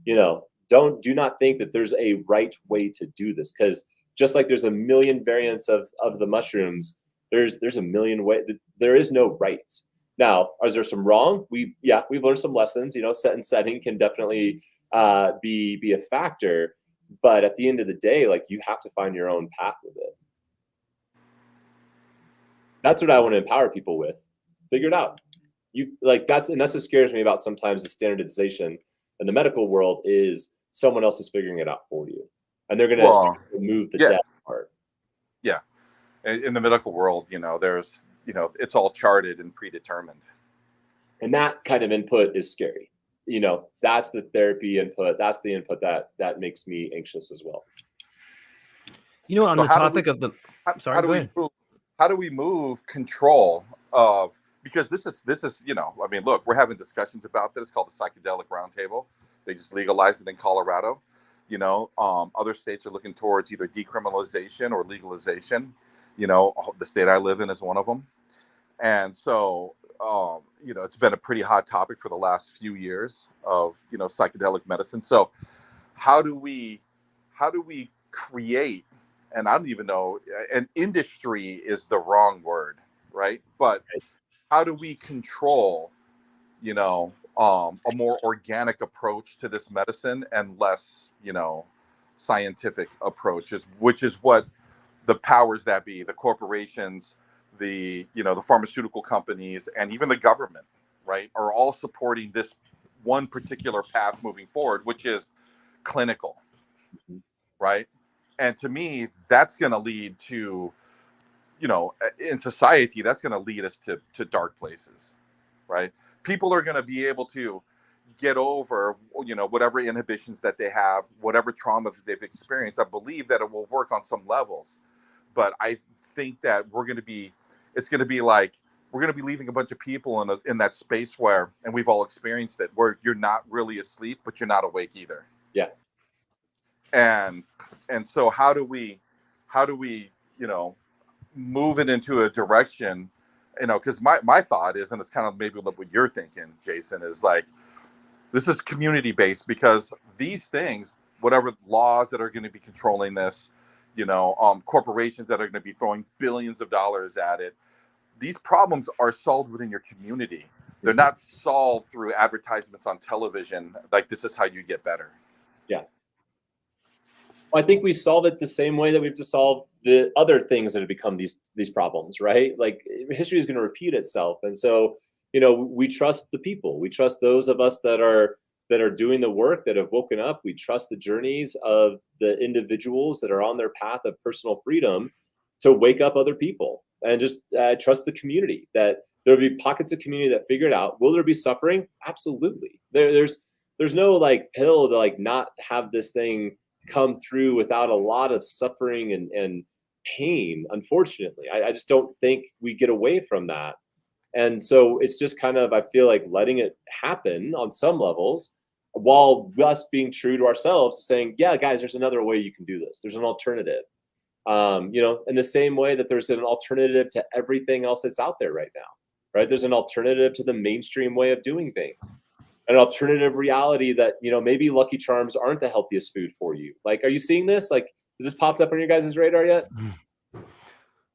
you know, do not think that there's a right way to do this, because just like there's a million variants of the mushrooms, there's a million ways. There is no right. Now, is there some wrong? We've learned some lessons. You know, set and setting can definitely be a factor, but at the end of the day, like, you have to find your own path with it. That's what I want to empower people with. Figure it out. That's what scares me about sometimes the standardization in the medical world is someone else is figuring it out for you, and they're going to remove the death part. Yeah, in the medical world, you know, there's, you know, it's all charted and predetermined, and that kind of input is scary. You know, that's the therapy input. That's the input that makes me anxious as well. You know, on the topic of the, how do we move control of, because this is, you know, I mean, look, we're having discussions about this called the Psychedelic Roundtable. They just legalized it in Colorado. You know, other states are looking towards either decriminalization or legalization. You know, the state I live in is one of them. And so, you know, it's been a pretty hot topic for the last few years of, you know, psychedelic medicine. So how do we create, and I don't even know, an industry is the wrong word, right? But how do we control, you know, a more organic approach to this medicine and less, you know, scientific approaches, which is what the powers that be, the corporations, the, you know, the pharmaceutical companies, and even the government, right, are all supporting this one particular path moving forward, which is clinical, right? And to me, that's going to lead to, you know, in society, that's going to lead us to dark places, right? People are going to be able to get over, you know, whatever inhibitions that they have, whatever trauma that they've experienced. I believe that it will work on some levels, but I think that it's going to be like, we're going to be leaving a bunch of people in that space where, and we've all experienced it, where you're not really asleep, but you're not awake either. Yeah. And so how do we, you know, move it into a direction, you know, because my thought is, and it's kind of maybe what you're thinking, Jason, is like, this is community based, because these things, whatever laws that are going to be controlling this, you know, corporations that are going to be throwing billions of dollars at it, these problems are solved within your community. They're not solved through advertisements on television. Like, this is how you get better. Yeah. I think we solve it the same way that we have to solve the other things that have become these problems, right? Like, history is going to repeat itself. And so, you know, we trust the people. We trust those of us that are doing the work, that have woken up. We trust the journeys of the individuals that are on their path of personal freedom to wake up other people, and just trust the community, that there'll be pockets of community that figure it out. Will there be suffering? Absolutely. There's no like pill to like not have this thing come through without a lot of suffering and pain. Unfortunately, I just don't think we get away from that. And so it's just kind of, I feel like, letting it happen on some levels, while us being true to ourselves, saying, yeah, guys, there's another way you can do this. There's an alternative. You know, in the same way that there's an alternative to everything else that's out there right now, right? There's an alternative to the mainstream way of doing things, an alternative reality that, you know, maybe Lucky Charms aren't the healthiest food for you. Like, are you seeing this? Like, has this popped up on your guys' radar yet?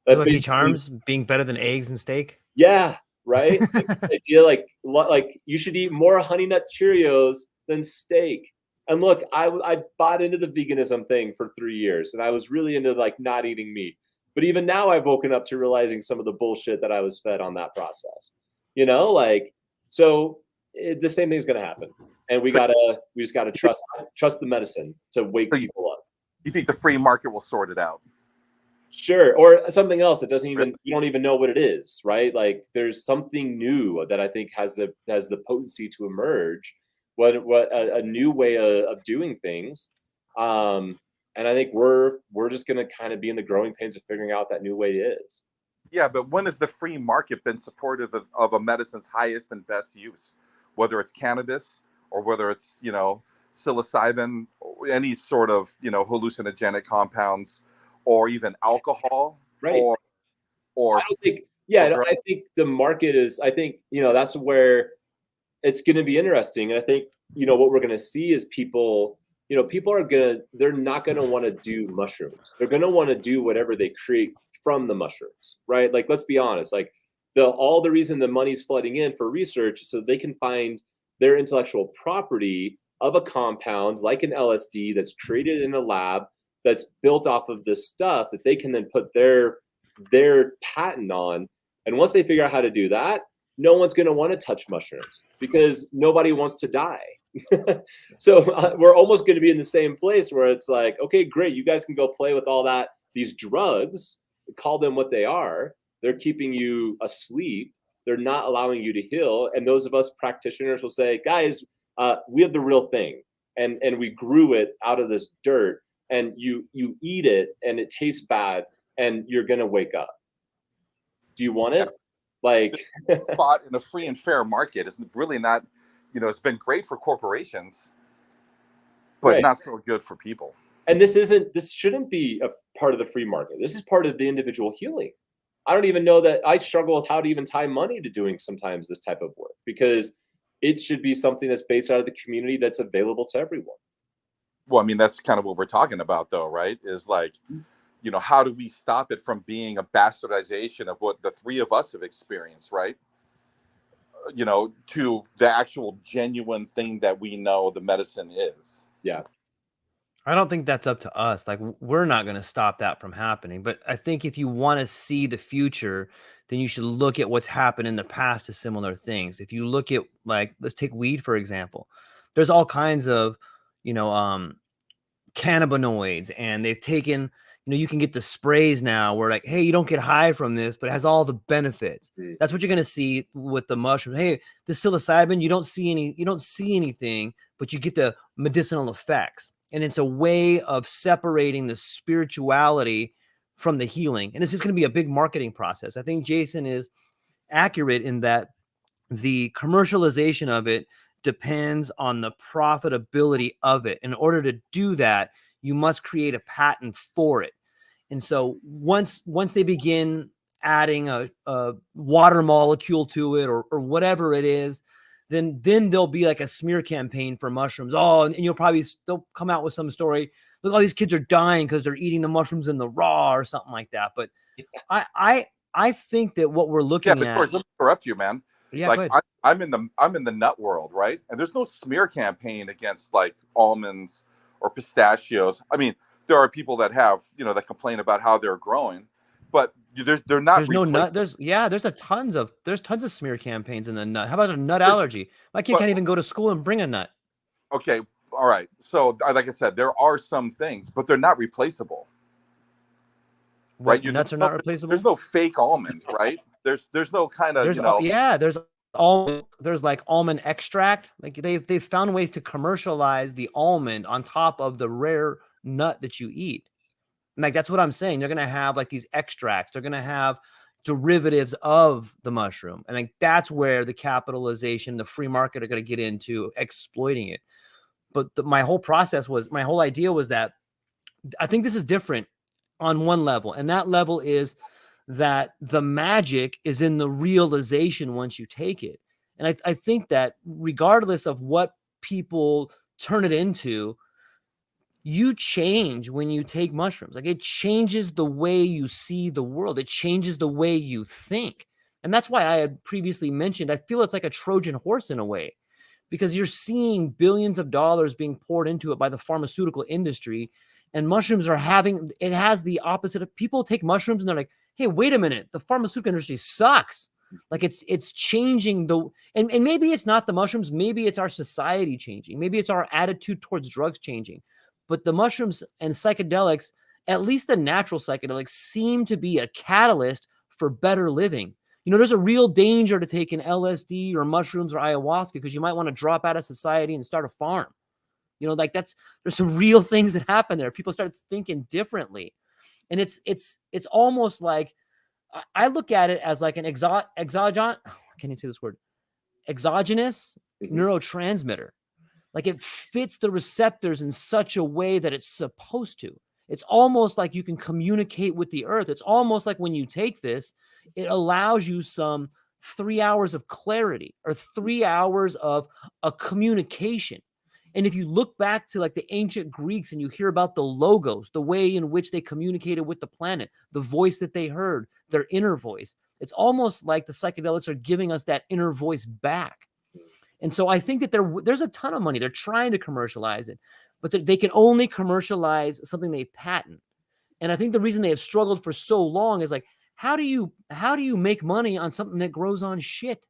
Lucky Charms being better than eggs and steak? Yeah, right? Like, the idea like you should eat more Honey Nut Cheerios than steak. And look, I bought into the veganism thing for 3 years, and I was really into like not eating meat. But even now I've woken up to realizing some of the bullshit that I was fed on that process. You know, like, so the same thing's going to happen. And we just gotta trust the medicine to wake people up. You think the free market will sort it out? Sure. Or something else that you don't even know what it is, right? Like there's something new that I think has the potency to emerge. What a new way of doing things. And I think we're just gonna kind of be in the growing pains of figuring out that new way is. Yeah, but when has the free market been supportive of a medicine's highest and best use, whether it's cannabis or whether it's, you know, psilocybin, or any sort of, you know, hallucinogenic compounds, or even alcohol, Right. or I don't think, I think the market is, I think, you know, that's where it's going to be interesting. And I think, you know, what we're going to see is people, you know, they're not going to want to do mushrooms. They're going to want to do whatever they create from the mushrooms, right? Like, let's be honest, like all the reason the money's flooding in for research is so they can find their intellectual property of a compound like an LSD that's created in a lab that's built off of this stuff that they can then put their patent on. And once they figure out how to do that, no one's going to want to touch mushrooms because nobody wants to die. So we're almost going to be in the same place where it's like, okay, great, you guys can go play with all that, these drugs, call them what they are. They're keeping you asleep. They're not allowing you to heal. And those of us practitioners will say, guys, we have the real thing, and we grew it out of this dirt, and you eat it and it tastes bad and you're going to wake up. Do you want it? Like, spot in a free and fair market is really not, you know, it's been great for corporations, but right. Not so good for people. And this shouldn't be a part of the free market. This is part of the individual healing. I don't even know that I struggle with how to even tie money to doing sometimes this type of work, because it should be something that's based out of the community that's available to everyone. Well, I mean, that's kind of what we're talking about though, right? Is like, you know, how do we stop it from being a bastardization of what the three of us have experienced, right? You know, to the actual genuine thing that we know the medicine is. Yeah. I don't think that's up to us. Like, we're not going to stop that from happening. But I think if you want to see the future, then you should look at what's happened in the past to similar things. If you look at, like, let's take weed, for example. There's all kinds of, you know, cannabinoids, and they've taken, you know, you can get the sprays now where, like, hey, you don't get high from this, but it has all the benefits. That's what you're going to see with the mushroom. Hey, the psilocybin, you don't see anything, but you get the medicinal effects. And it's a way of separating the spirituality from the healing. And it's just going to be a big marketing process. I think Jason is accurate in that the commercialization of it depends on the profitability of it. In order to do that, you must create a patent for it. And so once they begin adding a water molecule to it or whatever it is, then there'll be like a smear campaign for mushrooms. Oh, and they'll come out with some story. Look, all these kids are dying because they're eating the mushrooms in the raw or something like that. But I think that what we're looking at. Let me interrupt you, man. Yeah, like I'm in the nut world, right? And there's no smear campaign against like almonds or pistachios. I mean, there are people that have, you know, that complain about how they're growing, but they're not. There's no nut. There's tons of smear campaigns in the nut. How about a nut allergy? My kid can't even go to school and bring a nut. Okay, all right. So, like I said, there are some things, but they're not replaceable. Right? Nuts are not replaceable. There's no fake almond, right? There's no kind of, you know. There's like almond extract. Like they've found ways to commercialize the almond on top of the rare nut that you eat. And like, that's what I'm saying. They're going to have like these extracts. They're going to have derivatives of the mushroom. And like, that's where the capitalization, the free market are going to get into exploiting it. But my whole idea was that I think this is different on one level. And that level is that the magic is in the realization once you take it. And I think that regardless of what people turn it into, you change when you take mushrooms. Like, it changes the way you see the world. It changes the way you think. And that's why I had previously mentioned, I feel it's like a Trojan horse in a way, because you're seeing billions of dollars being poured into it by the pharmaceutical industry. And mushrooms it has the opposite of, people take mushrooms and they're like, hey, wait a minute, the pharmaceutical industry sucks. Like it's changing and maybe it's not the mushrooms, maybe it's our society changing, maybe it's our attitude towards drugs changing. But the mushrooms and psychedelics, at least the natural psychedelics, seem to be a catalyst for better living. You know, there's a real danger to taking LSD or mushrooms or ayahuasca because you might want to drop out of society and start a farm. You know, like there's some real things that happen there. People start thinking differently. And it's almost like, I look at it as like an exogenous neurotransmitter. Like it fits the receptors in such a way that it's supposed to. It's almost like you can communicate with the earth. It's almost like when you take this, it allows you some 3 hours of clarity or 3 hours of a communication. And if you look back to like the ancient Greeks and you hear about the logos, the way in which they communicated with the planet, the voice that they heard, their inner voice, it's almost like the psychedelics are giving us that inner voice back. And so I think that there's a ton of money. They're trying to commercialize it, but they can only commercialize something they patent. And I think the reason they have struggled for so long is like, how do you make money on something that grows on shit?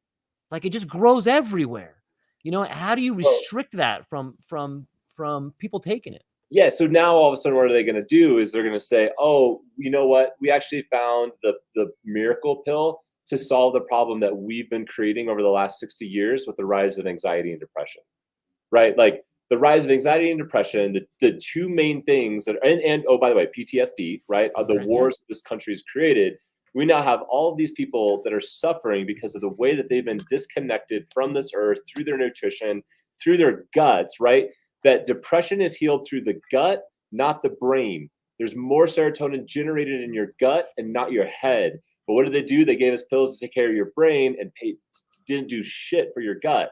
Like it just grows everywhere. You know, how do you restrict that from people taking it? Yeah. So now all of a sudden, what are they going to do is they're going to say, oh, you know what? We actually found the miracle pill to solve the problem that we've been creating over the last 60 years with the rise of anxiety and depression, right? Like the rise of anxiety and depression, the two main things that, and oh, by the way, PTSD, right? The wars this country has created. We now have all of these people that are suffering because of the way that they've been disconnected from this earth through their nutrition, through their guts, right? That depression is healed through the gut, not the brain. There's more serotonin generated in your gut and not your head. But what did they do? They gave us pills to take care of your brain and didn't do shit for your gut.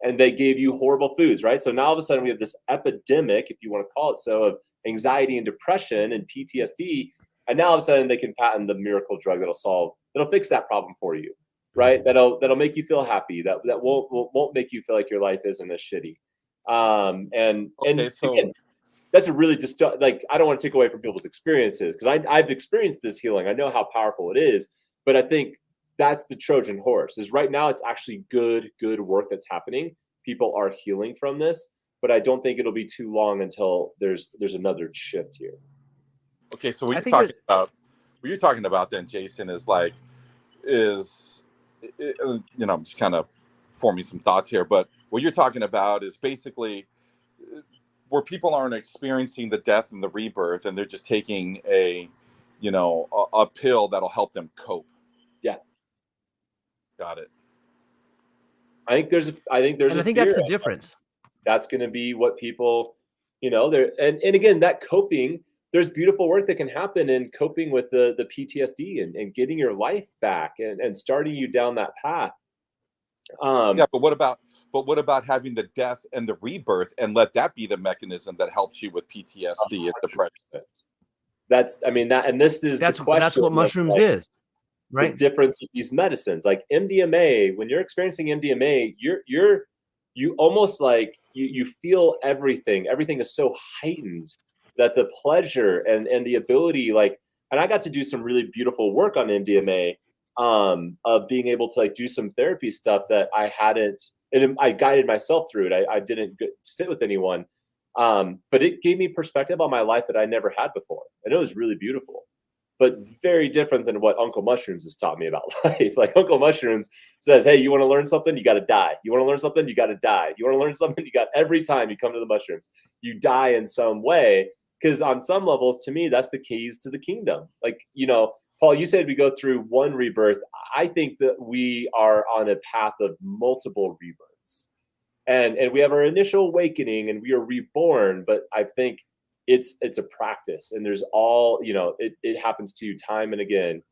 And they gave you horrible foods, right? So now all of a sudden we have this epidemic, if you want to call it so, of anxiety and depression and PTSD. And now all of a sudden they can patent the miracle drug that'll fix that problem for you, right? That'll make you feel happy. That won't make you feel like your life isn't as shitty. Again, that's a really just like, I don't want to take away from people's experiences because I've experienced this healing. I know how powerful it is, but I think that's the Trojan horse. Is right now it's actually good work that's happening. People are healing from this, but I don't think it'll be too long until there's another shift here. Okay, so what you're talking about then, Jason, is like, I'm just kind of forming some thoughts here, but what you're talking about is basically where people aren't experiencing the death and the rebirth, and they're just taking a pill that'll help them cope. Yeah, got it. I think that's the difference. That's going to be what people, there. And again, that coping, there's beautiful work that can happen in coping with the PTSD and getting your life back and starting you down that path. But what about having the death and the rebirth and let that be the mechanism that helps you with PTSD 100%. And depression? That's the question. That's what mushrooms is, right? The difference of these medicines, like MDMA, when you're experiencing MDMA, you almost like you feel everything. Everything is so heightened that the pleasure and the ability, and I got to do some really beautiful work on MDMA, of being able to do some therapy stuff that I hadn't, and I guided myself through it. I didn't sit with anyone, but it gave me perspective on my life that I never had before, and it was really beautiful, but very different than what Uncle Mushrooms has taught me about life. Like Uncle Mushrooms says, hey, you want to learn something? You got to die. You want to learn something? You got to die. You want to learn something? Every time you come to the mushrooms, you die in some way. Because on some levels, to me, that's the keys to the kingdom. Paul, you said we go through one rebirth. I think that we are on a path of multiple rebirths. And we have our initial awakening and we are reborn. But I think it's a practice. And there's it happens to you time and again.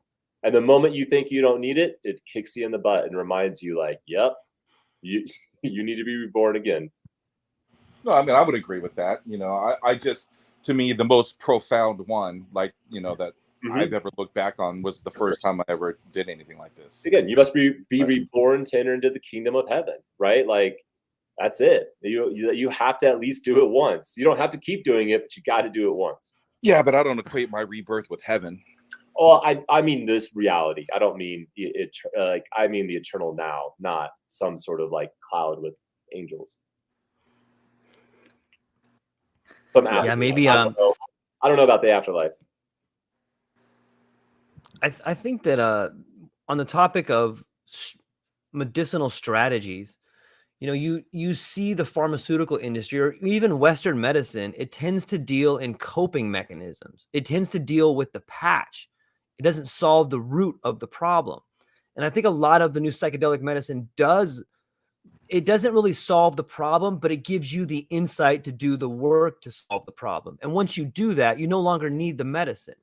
And the moment you think you don't need it, it kicks you in the butt and reminds you yep, you need to be reborn again. No, I mean, I would agree with that. I just, to me, the most profound one, that I've ever looked back on was the first time I ever did anything like this. Again, you must be reborn to enter into the kingdom of heaven, right? That's it. You have to at least do it once. You don't have to keep doing it, but you got to do it once. Yeah, but I don't equate my rebirth with heaven. Well, I mean this reality. I don't mean like I mean the eternal now, not some sort of like cloud with angels. Some Yeah, maybe I don't know. I don't know about the afterlife. I think that on the topic of medicinal strategies, you see the pharmaceutical industry or even Western medicine, it tends to deal in coping mechanisms. It tends to deal with the patch. It doesn't solve the root of the problem. And I think a lot of the new psychedelic medicine it doesn't really solve the problem, but it gives you the insight to do the work to solve the problem. And once you do that, you no longer need the medicine.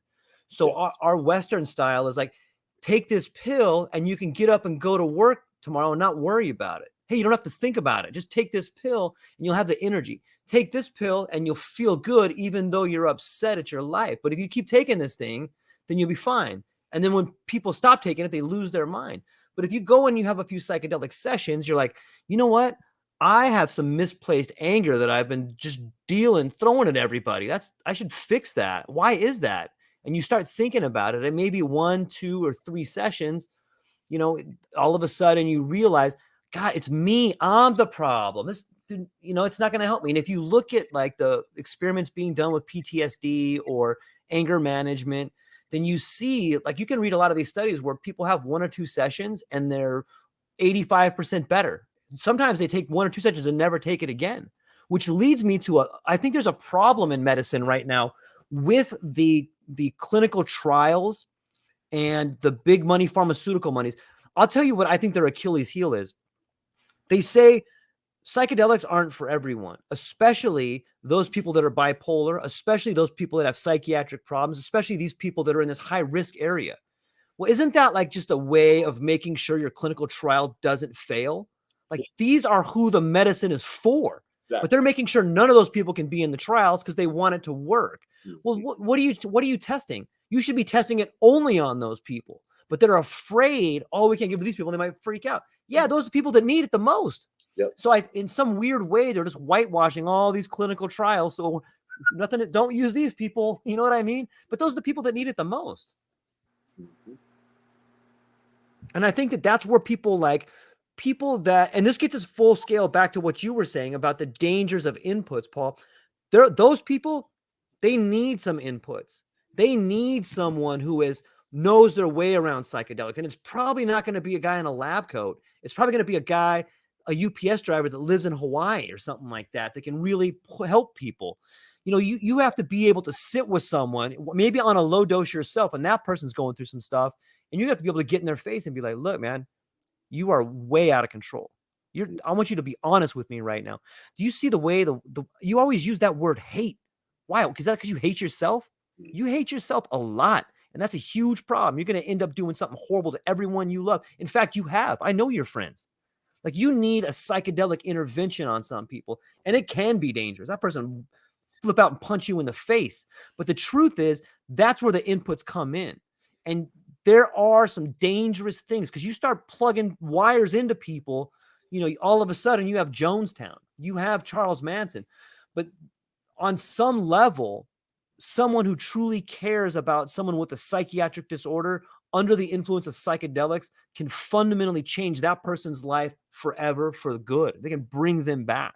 So Yes. our Western style is like, take this pill and you can get up and go to work tomorrow and not worry about it. Hey, you don't have to think about it. Just take this pill and you'll have the energy. Take this pill and you'll feel good, even though you're upset at your life. But if you keep taking this thing, then you'll be fine. And then when people stop taking it, they lose their mind. But if you go and you have a few psychedelic sessions, you're like, you know what? I have some misplaced anger that I've been just throwing at everybody. I should fix that. Why is that? And you start thinking about it, and maybe 1, 2, or 3 sessions, all of a sudden you realize, God, it's me. I'm the problem. It's not going to help me. And if you look at like the experiments being done with PTSD or anger management, then you see, like, you can read a lot of these studies where people have 1 or 2 sessions and they're 85% better. Sometimes they take 1 or 2 sessions and never take it again, which leads me to I think there's a problem in medicine right now with the clinical trials and the big money pharmaceutical monies. I'll tell you what I think their Achilles heel is. They say psychedelics aren't for everyone, especially those people that are bipolar, especially those people that have psychiatric problems, especially these people that are in this high risk area. Well, isn't that like just a way of making sure your clinical trial doesn't fail? Like, these are who the medicine is for, Exactly. but they're making sure none of those people can be in the trials because they want it to work. Mm-hmm. Well, what are you testing? You should be testing it only on those people, but they're afraid, oh, we can't give it to these people. They might freak out. Yeah, those are the people that need it the most. Yep. So in some weird way, they're just whitewashing all these clinical trials. So don't use these people. You know what I mean? But those are the people that need it the most. Mm-hmm. And I think that's where people that, and this gets us full scale back to what you were saying about the dangers of inputs, Paul. Those people, they need some inputs. They need someone who knows their way around psychedelics. And it's probably not going to be a guy in a lab coat. It's probably going to be a UPS driver that lives in Hawaii or something like that can really help people. You have to be able to sit with someone, maybe on a low dose yourself, and that person's going through some stuff. And you have to be able to get in their face and be like, look, man, you are way out of control. I want you to be honest with me right now. Do you see the way you always use that word hate? Why? Because you hate yourself? You hate yourself a lot. And that's a huge problem. You're going to end up doing something horrible to everyone you love. In fact, you have. I know your friends. Like, you need a psychedelic intervention on some people, and it can be dangerous. That person flip out and punch you in the face. But the truth is, that's where the inputs come in. And there are some dangerous things because you start plugging wires into people, all of a sudden you have Jonestown, you have Charles Manson. But on some level, someone who truly cares about someone with a psychiatric disorder under the influence of psychedelics can fundamentally change that person's life forever for good. They can bring them back.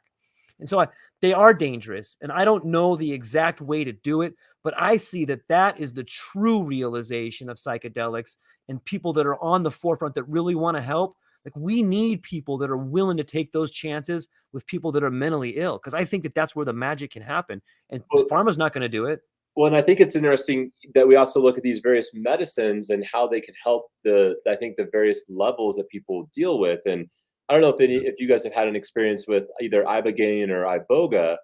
And so they are dangerous. And I don't know the exact way to do it, but I see that is the true realization of psychedelics and people that are on the forefront that really want to help. Like, we need people that are willing to take those chances with people that are mentally ill, because I think that's where the magic can happen. And pharma's not going to do it. Well, and I think it's interesting that we also look at these various medicines and how they can help the various levels that people deal with. And I don't know if you guys have had an experience with either ibogaine or iboga,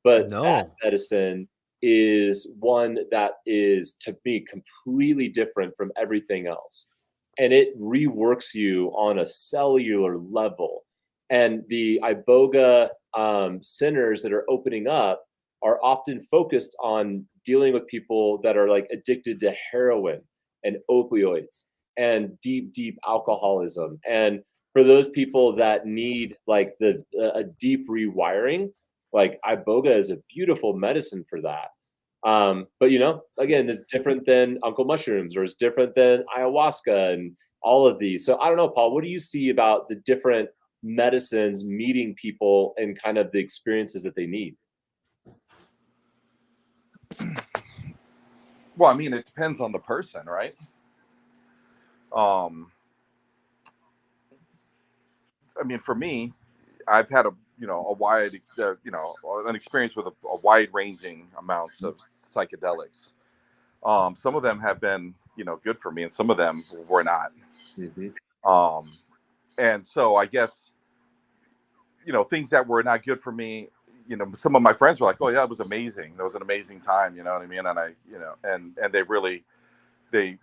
but that medicine is one that is, to me, completely different from everything else. And it reworks you on a cellular level. And the iboga centers that are opening up are often focused on dealing with people that are like addicted to heroin and opioids and deep alcoholism. And for those people that need like a deep rewiring, like iboga is a beautiful medicine for that. But again, it's different than Uncle Mushrooms, or it's different than ayahuasca and all of these. So I don't know, Paul, what do you see about the different medicines meeting people and kind of the experiences that they need? Well, I mean, it depends on the person, right? I mean, for me, I've had a wide, an experience with a wide ranging amounts of psychedelics. Some of them have been, good for me, and some of them were not. Mm-hmm. And so I guess, things that were not good for me, some of my friends were like, "Oh yeah, it was amazing. That was an amazing time." You know what I mean? And I, and they really, they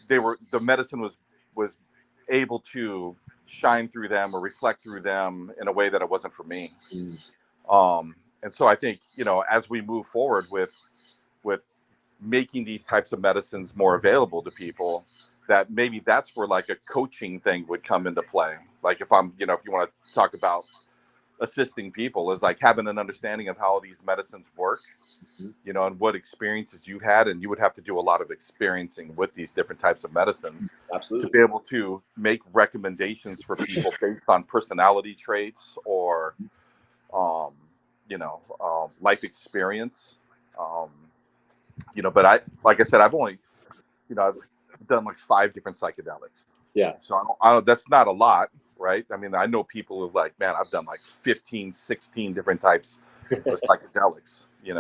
were, the medicine was able to shine through them or reflect through them in a way that it wasn't for me. And so I think, as we move forward with making these types of medicines more available to people, that maybe that's where like a coaching thing would come into play. Like if I'm, if you want to talk about assisting people, is like having an understanding of how these medicines work, and what experiences you've had. And you would have to do a lot of experiencing with these different types of medicines. Absolutely. To be able to make recommendations for people based on personality traits or, life experience. But like I said, I've only, I've done like 5 different psychedelics. Yeah. So I don't, that's not a lot, right? I mean, I know people who've like, man, I've done like 15, 16 different types of psychedelics, and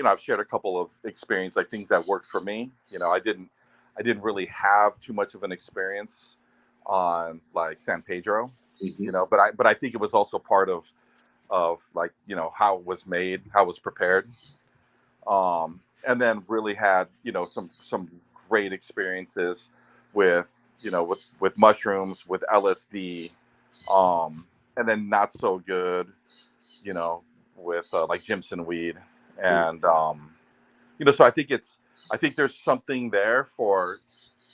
I've shared a couple of experience, like things that worked for me. I didn't really have too much of an experience on like San Pedro, but I think it was also part of like, how it was made, how it was prepared. And then really had, some great experiences with, with mushrooms, with LSD, and then not so good, with like Jimson weed. And, so I think there's something there for,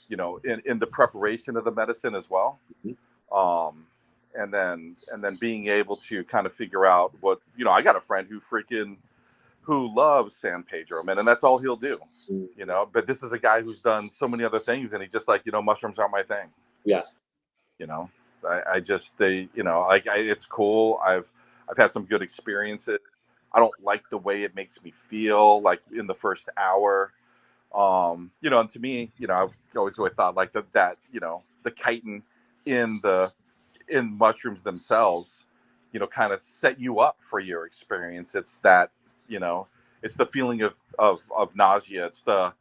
in the preparation of the medicine as well. And then being able to kind of figure out what, I got a friend who loves San Pedro, man, and that's all he'll do, but this is a guy who's done so many other things, and he's just like, mushrooms aren't my thing. Yeah. I just, it's cool. I've had some good experiences. I don't like the way it makes me feel like in the first hour. And to me, I've always thought like that, the chitin in mushrooms themselves, kind of set you up for your experience. It's that, it's the feeling of nausea. It's the,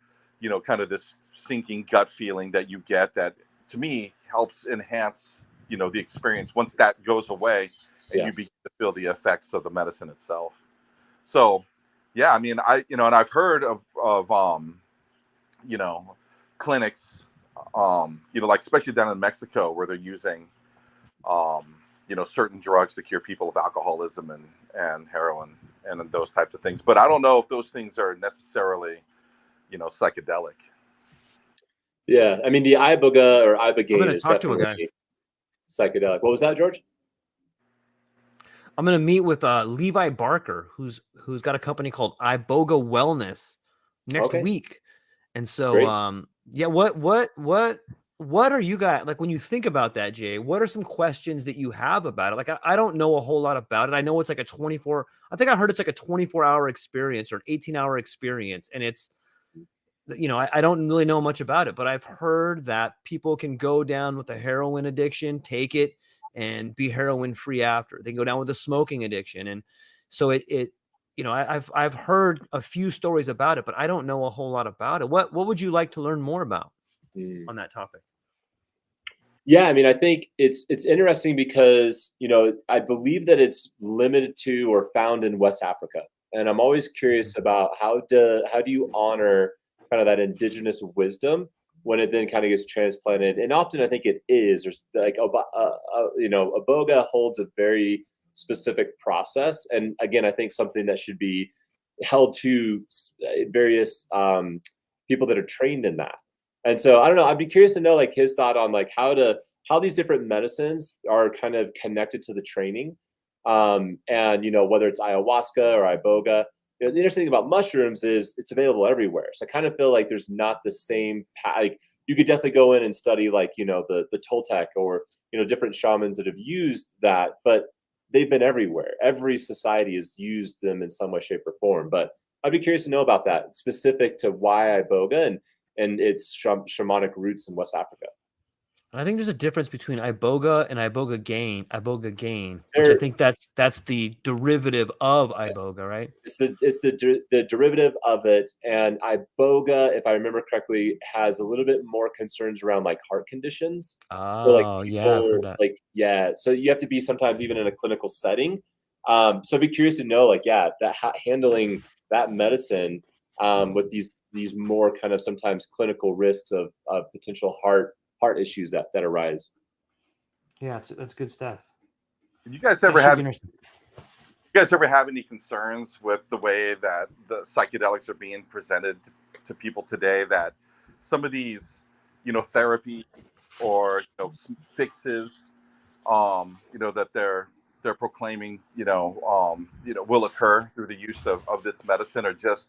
kind of this sinking gut feeling that you get that to me helps enhance, the experience once that goes away and you begin to feel the effects of the medicine itself. So, yeah, I mean, and I've heard of clinics, like especially down in Mexico where they're using, certain drugs to cure people of alcoholism and heroin and those types of things. But I don't know if those things are necessarily, psychedelic. Yeah. I mean, the iboga or ibogaine is talk to a guy. definitely psychedelic. What was that, George? I'm going to meet with Levi Barker, who's got a company called Iboga Wellness next week. And so, yeah, what are you guys like when you think about that, Jay? What are some questions that you have about it? Like, I don't know a whole lot about it. I know it's like I think I heard it's like a 24-hour experience or an 18-hour experience. And it's, I don't really know much about it, but I've heard that people can go down with a heroin addiction, take it, and be heroin free after. They can go down with a smoking addiction. And so I've heard a few stories about it, but I don't know a whole lot about it. What would you like to learn more about on that topic? Yeah, I mean, I think it's interesting because, I believe that it's limited to or found in West Africa. And I'm always curious about how do you honor kind of that indigenous wisdom when it then kind of gets transplanted. And often I think it is, there's like, Iboga holds a very specific process. And again, I think something that should be held to various people that are trained in that. And so I don't know, I'd be curious to know like his thought on like how these different medicines are kind of connected to the training. And whether it's ayahuasca or iboga, You know, the interesting thing about mushrooms is it's available everywhere. So I kind of feel like there's not the same like you could definitely go in and study like, you know, the Toltec or, you know, different shamans that have used that, but they've been everywhere. Every society has used them in some way, shape, or form. But I'd be curious to know about that specific to why iboga and its shamanic roots in West Africa. I think there's a difference between iboga and iboga, which I There, think that's the derivative of iboga, right? it's the derivative of it, and iboga, if I remember correctly, has a little bit more concerns around like heart conditions. So like Oh, yeah, I've heard people that. like yeah, so you have to be sometimes even in a clinical setting. So I'd be curious to know like yeah, that handling that medicine with these more kind of sometimes clinical risks of potential heart issues that arise. Yeah, that's good stuff. You guys That ever should have be interesting. you guys ever have any concerns with the way that the psychedelics are being presented to people today? That some of these, you know, therapy or, you know, fixes, you know, that they're proclaiming, you know, will occur through the use of this medicine, are just,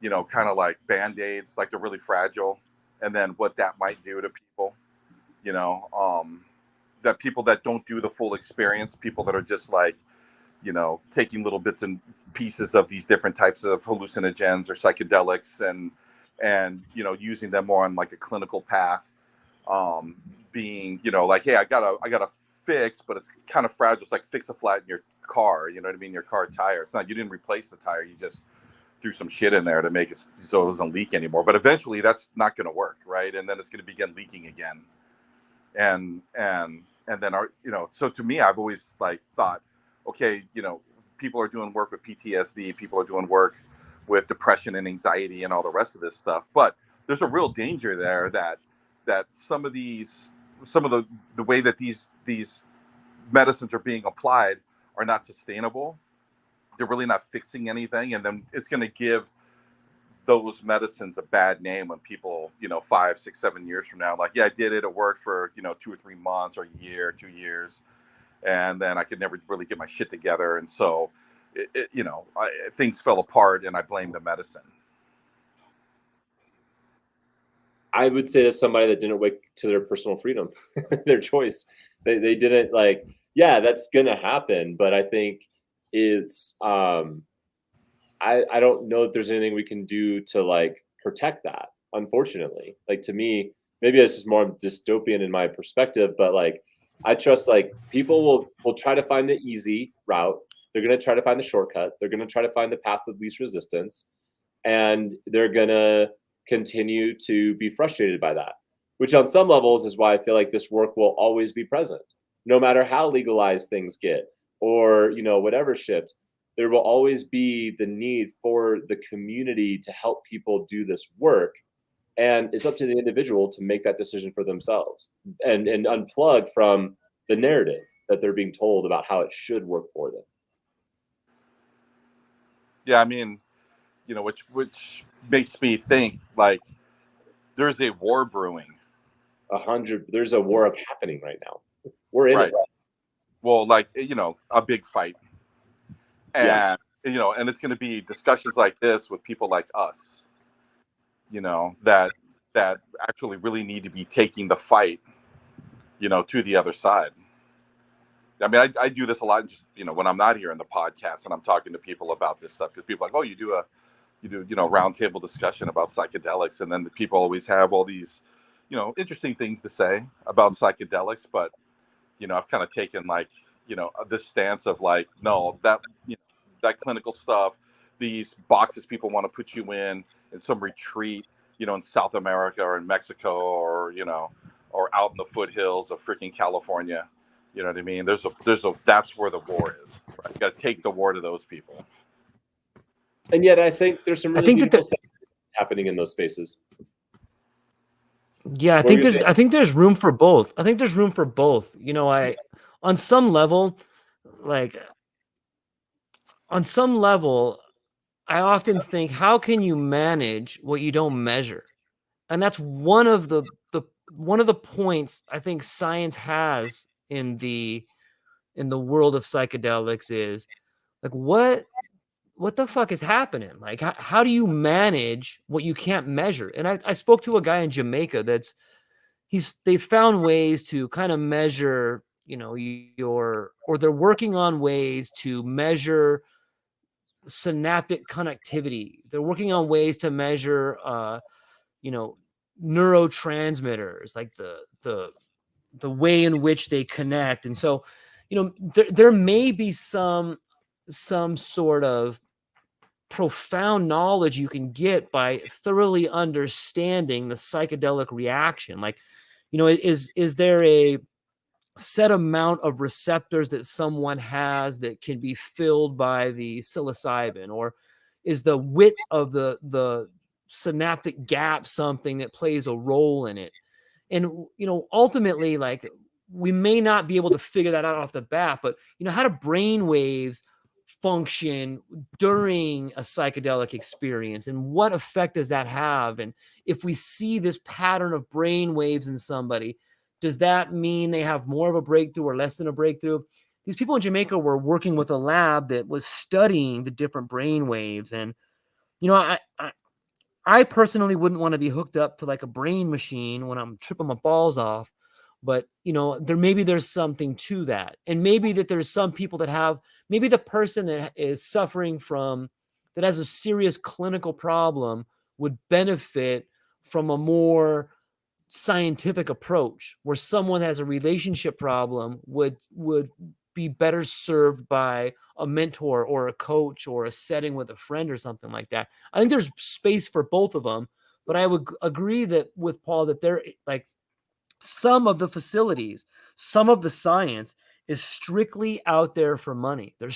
you know, kind of like band-aids, like they're really fragile, and then what that might do to people, you know, that people that don't do the full experience, people that are just like, you know, taking little bits and pieces of these different types of hallucinogens or psychedelics, and you know, using them more on like a clinical path, being, you know, like, hey, I got a fix, but it's kind of fragile. It's like fix a flat in your car, you know what I mean, your car tire. It's not, you didn't replace the tire, you just threw some shit in there to make it so it doesn't leak anymore, but eventually that's not going to work, right? And then it's going to begin leaking again, and then our, you know, so to me, I've always like thought, okay, you know, people are doing work with PTSD, people are doing work with depression and anxiety and all the rest of this stuff, but there's a real danger there that some of the way that these medicines are being applied are not sustainable. They're really not fixing anything, and then it's going to give those medicines a bad name when people, you know, 5, 6, 7 years from now, like, yeah, I did it. It worked for, you know, 2 or 3 months or a year, 2 years. And then I could never really get my shit together. And so, you know, things fell apart and I blamed the medicine. I would say to somebody that didn't wake to their personal freedom, their choice. They didn't like, yeah, that's gonna happen. But I think it's I don't know if there's anything we can do to like protect that, unfortunately. Like to me, maybe it's just more dystopian in my perspective, but like I trust like people will try to find the easy route. They're gonna try to find the shortcut. They're gonna try to find the path of least resistance. And they're gonna continue to be frustrated by that. Which on some levels is why I feel like this work will always be present. No matter how legalized things get or you know, whatever shift, there will always be the need for the community to help people do this work, and it's up to the individual to make that decision for themselves and unplug from the narrative that they're being told about how it should work for them. Yeah, I mean, you know, which makes me think like there's a war brewing. There's a war happening right now. We're in Right. it. Well, like, you know, a big fight. And, Yeah. you know, and it's going to be discussions like this with people like us, you know, that actually really need to be taking the fight, you know, to the other side. I mean, I do this a lot, just, you know, when I'm not here in the podcast and I'm talking to people about this stuff, because people are like, oh, you do, you know, roundtable discussion about psychedelics. And then the people always have all these, you know, interesting things to say about psychedelics. But, you know, I've kind of taken like, you know, this stance of like, no, that, you know, that clinical stuff, these boxes people want to put you in some retreat, you know, in South America or in Mexico, or, you know, or out in the foothills of freaking California. You know what I mean? There's a that's where the war is. Right? You got to take the war to those people. And yet I think there's some I really think beautiful that stuff happening in those spaces. yeah, What were you saying? I think there's room for both. I think there's room for both. You know, on some level, like on some level, I often think, how can you manage what you don't measure? And that's one of the points I think science has in the world of psychedelics is like what the fuck is happening? Like, how do you manage what you can't measure? And I spoke to a guy in Jamaica they found ways to kind of measure, or they're working on ways to measure synaptic connectivity. They're working on ways to measure, neurotransmitters, like the way in which they connect. And so, there may be some sort of profound knowledge you can get by thoroughly understanding the psychedelic reaction. Like, is there a set amount of receptors that someone has that can be filled by the psilocybin, or is the width of the synaptic gap something that plays a role in it? And ultimately, like, we may not be able to figure that out off the bat, but how do brain waves function during a psychedelic experience, and what effect does that have? And if we see this pattern of brain waves in somebody, does that mean they have more of a breakthrough or less than a breakthrough? These people in Jamaica were working with a lab that was studying the different brain waves. And I personally wouldn't want to be hooked up to like a brain machine when I'm tripping my balls off. But, there's something to that. And maybe that there's some people that maybe the person that is suffering that has a serious clinical problem would benefit from a more scientific approach, where someone that has a relationship problem would be better served by a mentor or a coach or a setting with a friend or something like that. I think there's space for both of them, but I would agree with Paul that they're like, some of the facilities, some of the science is strictly out there for money. They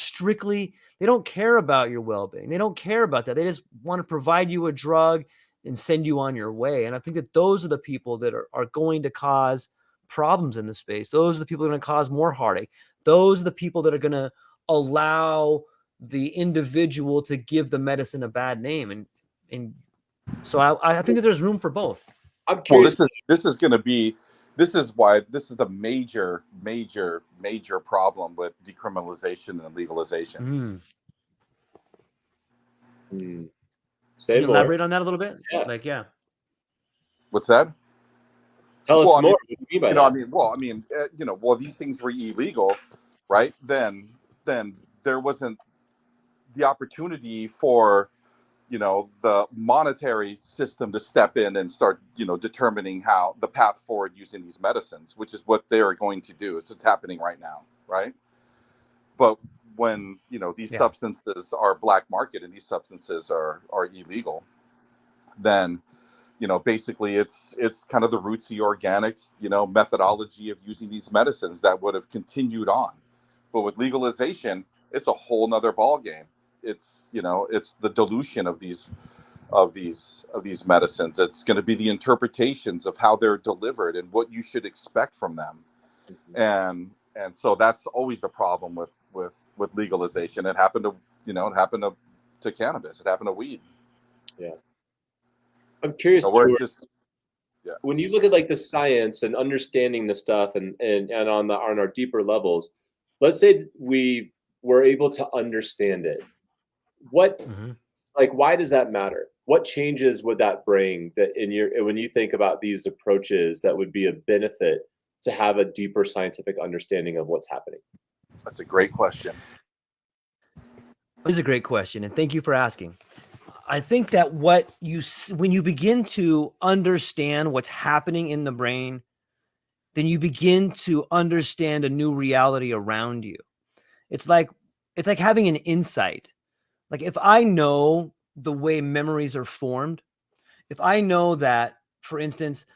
don't care about your well-being. They don't care about that. They just want to provide you a drug and send you on your way. And I think that those are the people that are going to cause problems in the space. Those are the people that are going to cause more heartache. Those are the people that are going to allow the individual to give the medicine a bad name. And so I think that there's room for both. I'm curious. Well, this is why this is the major problem with decriminalization and legalization. Say Can you more. elaborate on that a little bit? Yeah. What's that? Tell us more. What do you mean by that? These things were illegal, right? Then there wasn't the opportunity for, the monetary system to step in and start, determining how the path forward using these medicines, which is what they are going to do. It's happening right now, right? But when, these substances are black market and these substances are illegal, then, basically it's kind of the rootsy organic, methodology of using these medicines that would have continued on. But with legalization, it's a whole nother ball game. It's, it's the dilution of these medicines. It's going to be the interpretations of how they're delivered and what you should expect from them. And so that's always the problem with legalization. It happened to cannabis. It happened to weed. Yeah. I'm curious, when you look at like the science and understanding the stuff and on our deeper levels, let's say we were able to understand it. Why does that matter? What changes would that bring that when you think about these approaches that would be a benefit to have a deeper scientific understanding of what's happening? That's a great question. It is a great question, and thank you for asking. I think that when you begin to understand what's happening in the brain, then you begin to understand a new reality around you. It's like having an insight. Like, if I know the way memories are formed, if I know that, for instance,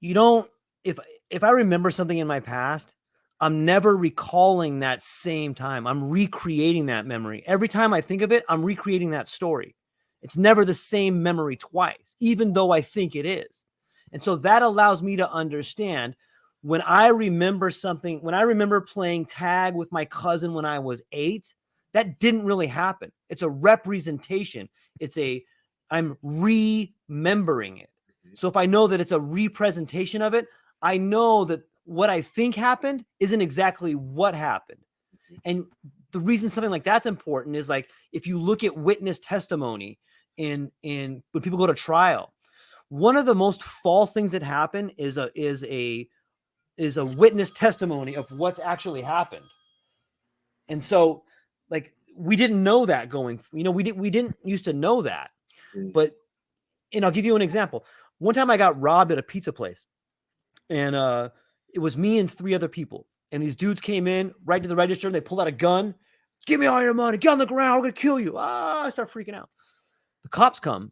if I remember something in my past, I'm never recalling that same time. I'm recreating that memory. Every time I think of it, I'm recreating that story. It's never the same memory twice, even though I think it is. And so that allows me to understand when I remember something, when I remember playing tag with my cousin when I was 8, that didn't really happen. It's a representation. I'm remembering it. So if I know that it's a representation of it, I know that what I think happened isn't exactly what happened. And the reason something like that's important is like if you look at witness testimony in when people go to trial, one of the most false things that happen is a witness testimony of what's actually happened. And so like we didn't know that going, we didn't used to know that. But and I'll give you an example. One time I got robbed at a pizza place, and it was me and 3 other people. And these dudes came in right to the register. They pulled out a gun. Give me all your money. Get on the ground. We're going to kill you. I start freaking out. The cops come,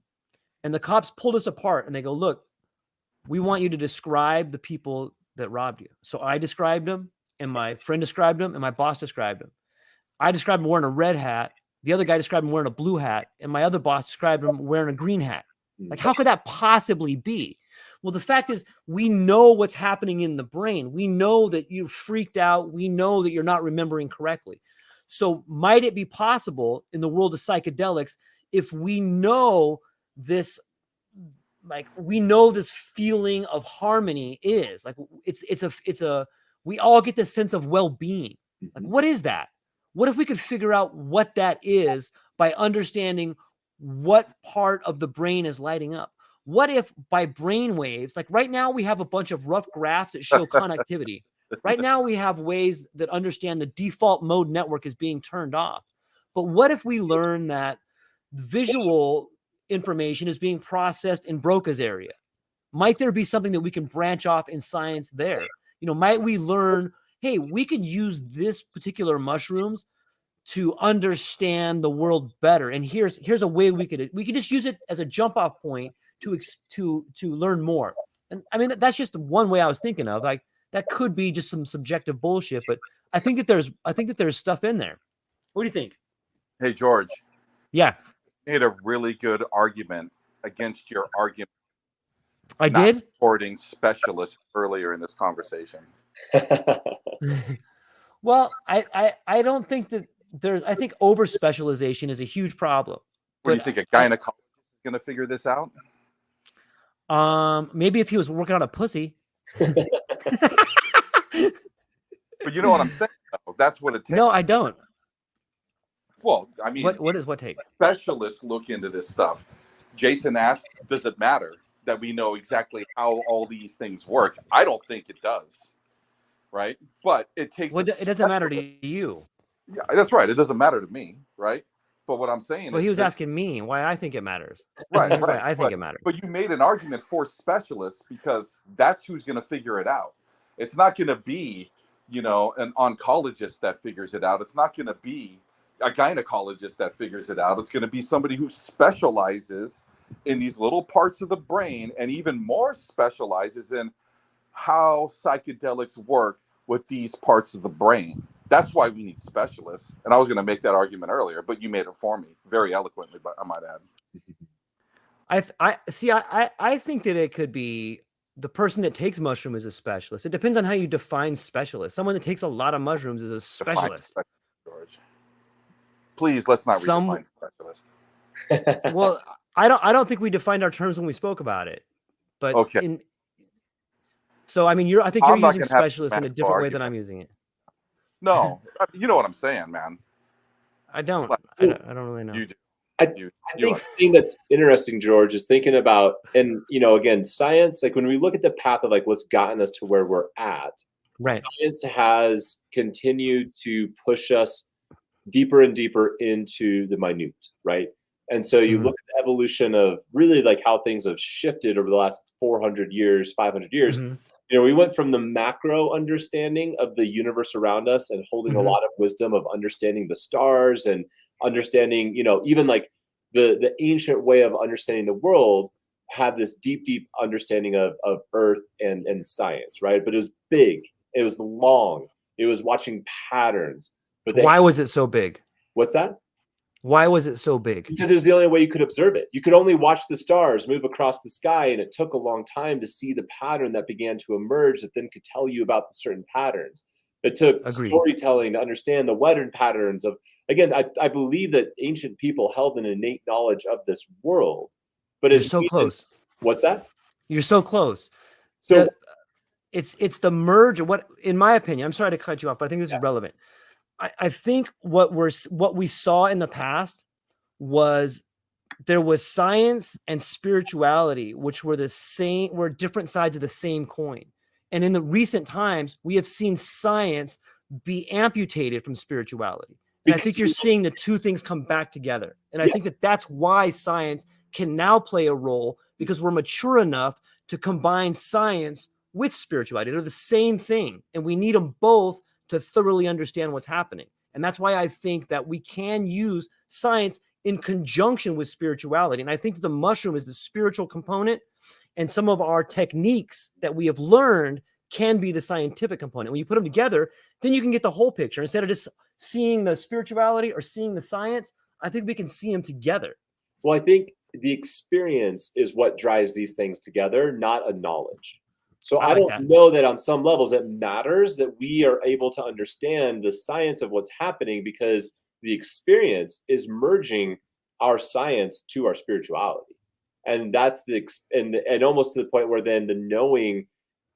and the cops pulled us apart. And they go, look, we want you to describe the people that robbed you. So I described them, and my friend described them, and my boss described them. I described him wearing a red hat. The other guy described him wearing a blue hat. And my other boss described him wearing a green hat. Like, how could that possibly be? Well, the fact is, we know what's happening in the brain. We know that you're freaked out. We know that you're not remembering correctly. So might it be possible in the world of psychedelics, if we know this, like we know this feeling of harmony is like, we all get this sense of well-being. Like, what is that? What if we could figure out what that is by understanding what part of the brain is lighting up? What if by brain waves, like right now we have a bunch of rough graphs that show connectivity. Right now we have ways that understand the default mode network is being turned off. But what if we learn that visual information is being processed in Broca's area? Might there be something that we can branch off in science there? Might we learn, hey, we could use this particular mushrooms to understand the world better. And here's a way we could just use it as a jump off point to learn more. And I mean, that's just one way I was thinking of. Like, that could be just some subjective bullshit, but I think that there's stuff in there. What do you think? Hey, George. Yeah. You made a really good argument against your argument. I did? Supporting specialists earlier in this conversation. Well, I don't think that I think over specialization is a huge problem. What do you think, a gynecologist is going to figure this out? Maybe if he was working on a pussy. But you know what I'm saying, though? That's what it takes. No, I don't. Well, I mean, what take? Specialists look into this stuff. Jason asked, does it matter that we know exactly how all these things work? I don't think it does. Right? But it takes. Well, it doesn't matter to you. Yeah, that's right. It doesn't matter to me, right? But what I'm saying is, he was that, asking me why I think it matters. Right. I think it matters. But you made an argument for specialists because that's who's going to figure it out. It's not going to be, an oncologist that figures it out. It's not going to be a gynecologist that figures it out. It's going to be somebody who specializes in these little parts of the brain and even more specializes in how psychedelics work with these parts of the brain. That's why we need specialists. And I was going to make that argument earlier, but you made it for me very eloquently, but I might add. I think that it could be the person that takes mushroom is a specialist. It depends on how you define specialist. Someone that takes a lot of mushrooms is a specialist. George. Please, let's not redefine specialist. Well, I don't think we defined our terms when we spoke about it. But okay. So I mean, I think you're using specialist in a different way than I'm using it. No, you know what I'm saying, man. I don't really know. You do. I think the thing that's interesting, George, is thinking about, and again, science. Like when we look at the path of like what's gotten us to where we're at, right? Science has continued to push us deeper and deeper into the minute, right? And so you look at the evolution of really like how things have shifted over the last 400 years, 500 years. We went from the macro understanding of the universe around us and holding a lot of wisdom of understanding the stars and understanding, even like the ancient way of understanding the world had this deep, deep understanding of earth and science, right? But it was big, it was long, it was watching patterns. But why was it so big? What's that? Why was it so big? Because it was the only way you could observe it. You could only watch the stars move across the sky, and it took a long time to see the pattern that began to emerge that then could tell you about the certain patterns. It took storytelling to understand the weather patterns of, again, I believe that ancient people held an innate knowledge of this world. But you're so close. What's that? You're so close. So it's the merge of what, in my opinion, I'm sorry to cut you off, but I think this is relevant. I think what we saw in the past was there was science and spirituality, which were different sides of the same coin. And in the recent times, we have seen science be amputated from spirituality. And I think you're seeing the two things come back together. And I think that that's why science can now play a role, because we're mature enough to combine science with spirituality. They're the same thing, and we need them both to thoroughly understand what's happening. And that's why I think that we can use science in conjunction with spirituality. And I think that the mushroom is the spiritual component, and some of our techniques that we have learned can be the scientific component. When you put them together, then you can get the whole picture. Instead of just seeing the spirituality or seeing the science, I think we can see them together. Well, I think the experience is what drives these things together, not a knowledge. So I don't know that on some levels it matters that we are able to understand the science of what's happening, because the experience is merging our science to our spirituality. And that's and almost to the point where then the knowing,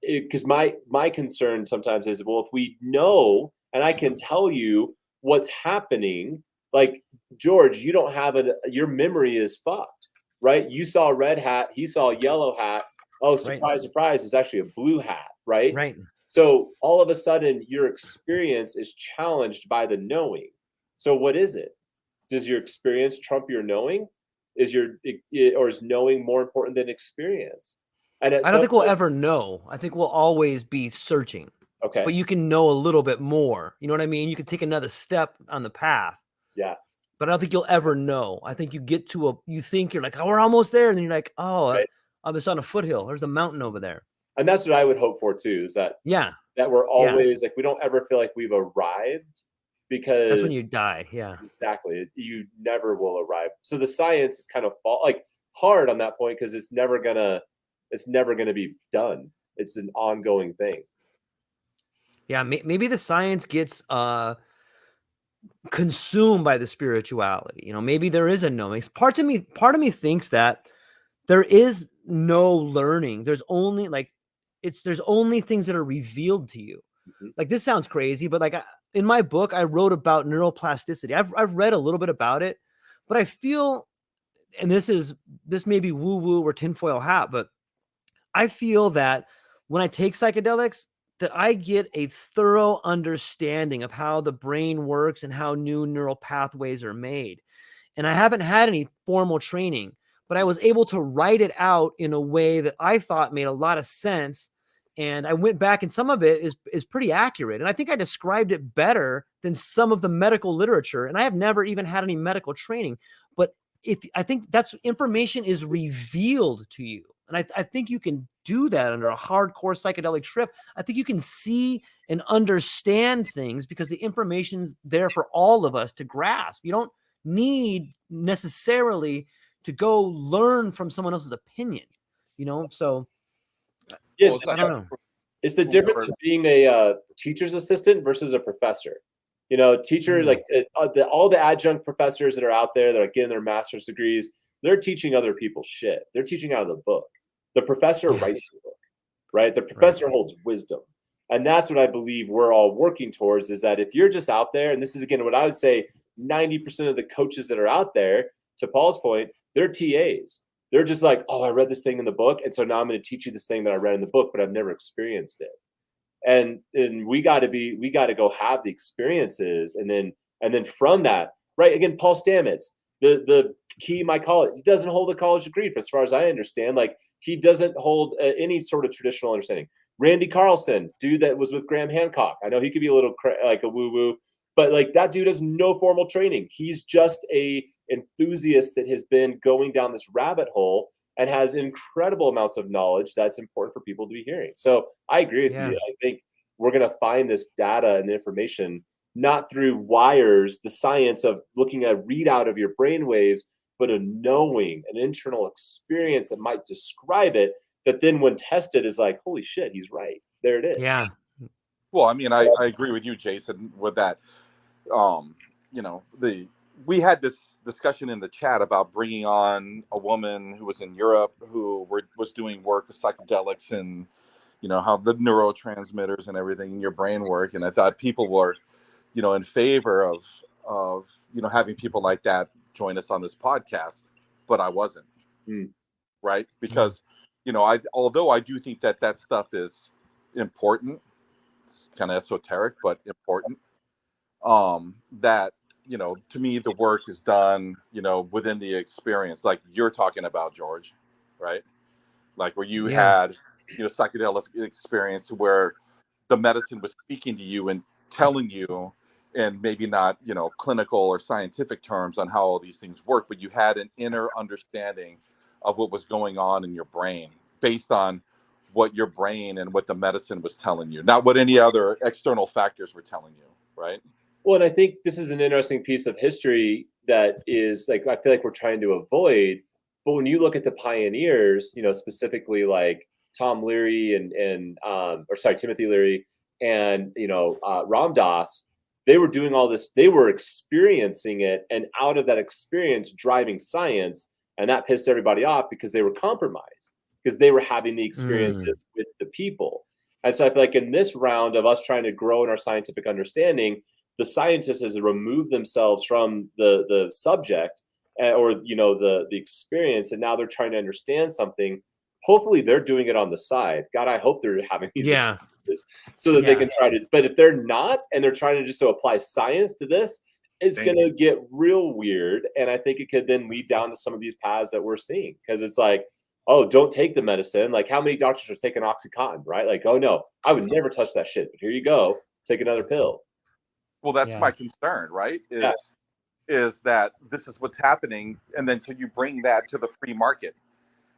because my concern sometimes is, well, if we know and I can tell you what's happening, like George, you don't have your memory is fucked, right? You saw a red hat, he saw a yellow hat. Oh, surprise, surprise, it's actually a blue hat, right? Right. So all of a sudden your experience is challenged by the knowing. So what is it? Does your experience trump your knowing? Is knowing more important than experience? And I don't think we'll ever know. I think we'll always be searching. Okay. But you can know a little bit more. You know what I mean? You can take another step on the path. Yeah. But I don't think you'll ever know. I think you get to you think you're like, oh, we're almost there. And then you're like, oh, right. I'm just on a foothill. There's a mountain over there. And that's what I would hope for too, is that that we're always like, we don't ever feel like we've arrived, because that's when you die. Yeah, exactly. You never will arrive. So the science is kind of hard on that point, because it's never gonna be done. It's an ongoing thing. Yeah, maybe the science gets consumed by the spirituality. You know, maybe there is a knowing. Part of me thinks that there is no learning. There's only there's only things that are revealed to you. Mm-hmm. Like, this sounds crazy, but like in my book, I wrote about neuroplasticity. I've read a little bit about it, but I feel, and this may be woo-woo or tinfoil hat, but I feel that when I take psychedelics, that I get a thorough understanding of how the brain works and how new neural pathways are made. And I haven't had any formal training, but I was able to write it out in a way that I thought made a lot of sense. And I went back, and some of it is pretty accurate. And I think I described it better than some of the medical literature. And I have never even had any medical training. But I think that's information is revealed to you. And I think you can do that under a hardcore psychedelic trip. I think you can see and understand things because the information's there for all of us to grasp. You don't need necessarily to go learn from someone else's opinion, you know? So yes, I don't know. It's the difference of being a teacher's assistant versus a professor. You know, teacher, like all the adjunct professors that are out there that are getting their master's degrees, they're teaching other people shit. They're teaching out of the book. The professor writes the book, right? The professor holds wisdom. And that's what I believe we're all working towards, is that if you're just out there, and this is, again, what I would say, 90% of the coaches that are out there, to Paul's point, they're TAs. They're just like, oh, I read this thing in the book, and so now I'm going to teach you this thing that I read in the book, but I've never experienced it. And we got to go have the experiences, and then from that, right? Again, Paul Stamets, the key my college, he doesn't hold a college degree, as far as I understand. Like, he doesn't hold any sort of traditional understanding. Randy Carlson, dude that was with Graham Hancock. I know he could be a little like a woo-woo, but like, that dude has no formal training. He's just a enthusiast that has been going down this rabbit hole and has incredible amounts of knowledge that's important for people to be hearing. So I agree with you. I think we're going to find this data and information not through wires, the science of looking at a readout of your brain waves, but a knowing, an internal experience that might describe it, that then when tested is like, holy shit, he's right. There it is. Yeah. Well, I mean, I agree with you, Jason, with that. You know, we had this discussion in the chat about bringing on a woman who was in Europe who was doing work with psychedelics and, you know, how the neurotransmitters and everything in your brain work. And I thought people were, in favor of having people like that join us on this podcast, but I wasn't. Right, because although I do think that stuff is important, it's kind of esoteric but important, that to me the work is done within the experience, like you're talking about, George, right? Like where you had psychedelic experience where the medicine was speaking to you and telling you, and maybe not clinical or scientific terms on how all these things work, but you had an inner understanding of what was going on in your brain based on what your brain and what the medicine was telling you, not what any other external factors were telling you, right? Well, and I think this is an interesting piece of history that is like, I feel like we're trying to avoid. But when you look at the pioneers, specifically like Tom Leary Timothy Leary and Ram Dass, they were doing all this. They were experiencing it, and out of that experience, driving science, and that pissed everybody off because they were compromised because they were having the experiences with the people. And so I feel like in this round of us trying to grow in our scientific understanding, the scientists has removed themselves from the subject or the experience, and now they're trying to understand something. Hopefully they're doing it on the side. God, I hope they're having these experiences so that they can try to, but if they're not and they're trying to just to apply science to this, it's going to get real weird. And I think it could then lead down to some of these paths that we're seeing, because it's like, oh, don't take the medicine. Like how many doctors are taking OxyContin, right? Like, oh no, I would never touch that shit, but here you go, take another pill. Well, that's my concern, right? Is that this is what's happening, and then so you bring that to the free market,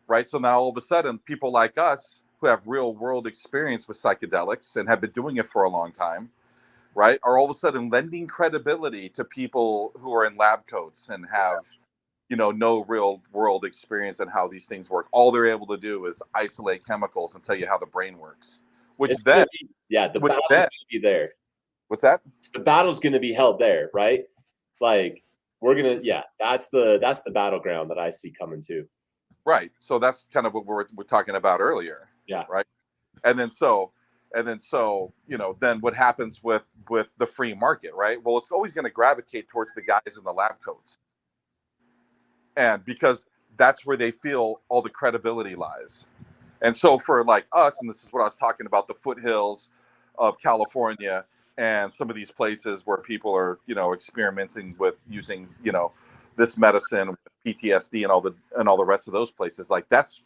right? So now all of a sudden, people like us who have real world experience with psychedelics and have been doing it for a long time, right, are all of a sudden lending credibility to people who are in lab coats and have no real world experience in how these things work. All they're able to do is isolate chemicals and tell you how the brain works, which it's then the battle's going to be there. What's that? The battle's going to be held there, right? Like we're going to, that's the battleground that I see coming too. Right. So that's kind of what we're talking about earlier. Yeah. Right. And then then what happens with the free market, right? Well, it's always going to gravitate towards the guys in the lab coats. And because that's where they feel all the credibility lies. And so for like us, and this is what I was talking about, the foothills of California and some of these places where people are, experimenting with using, this medicine, PTSD, and all the rest of those places. Like those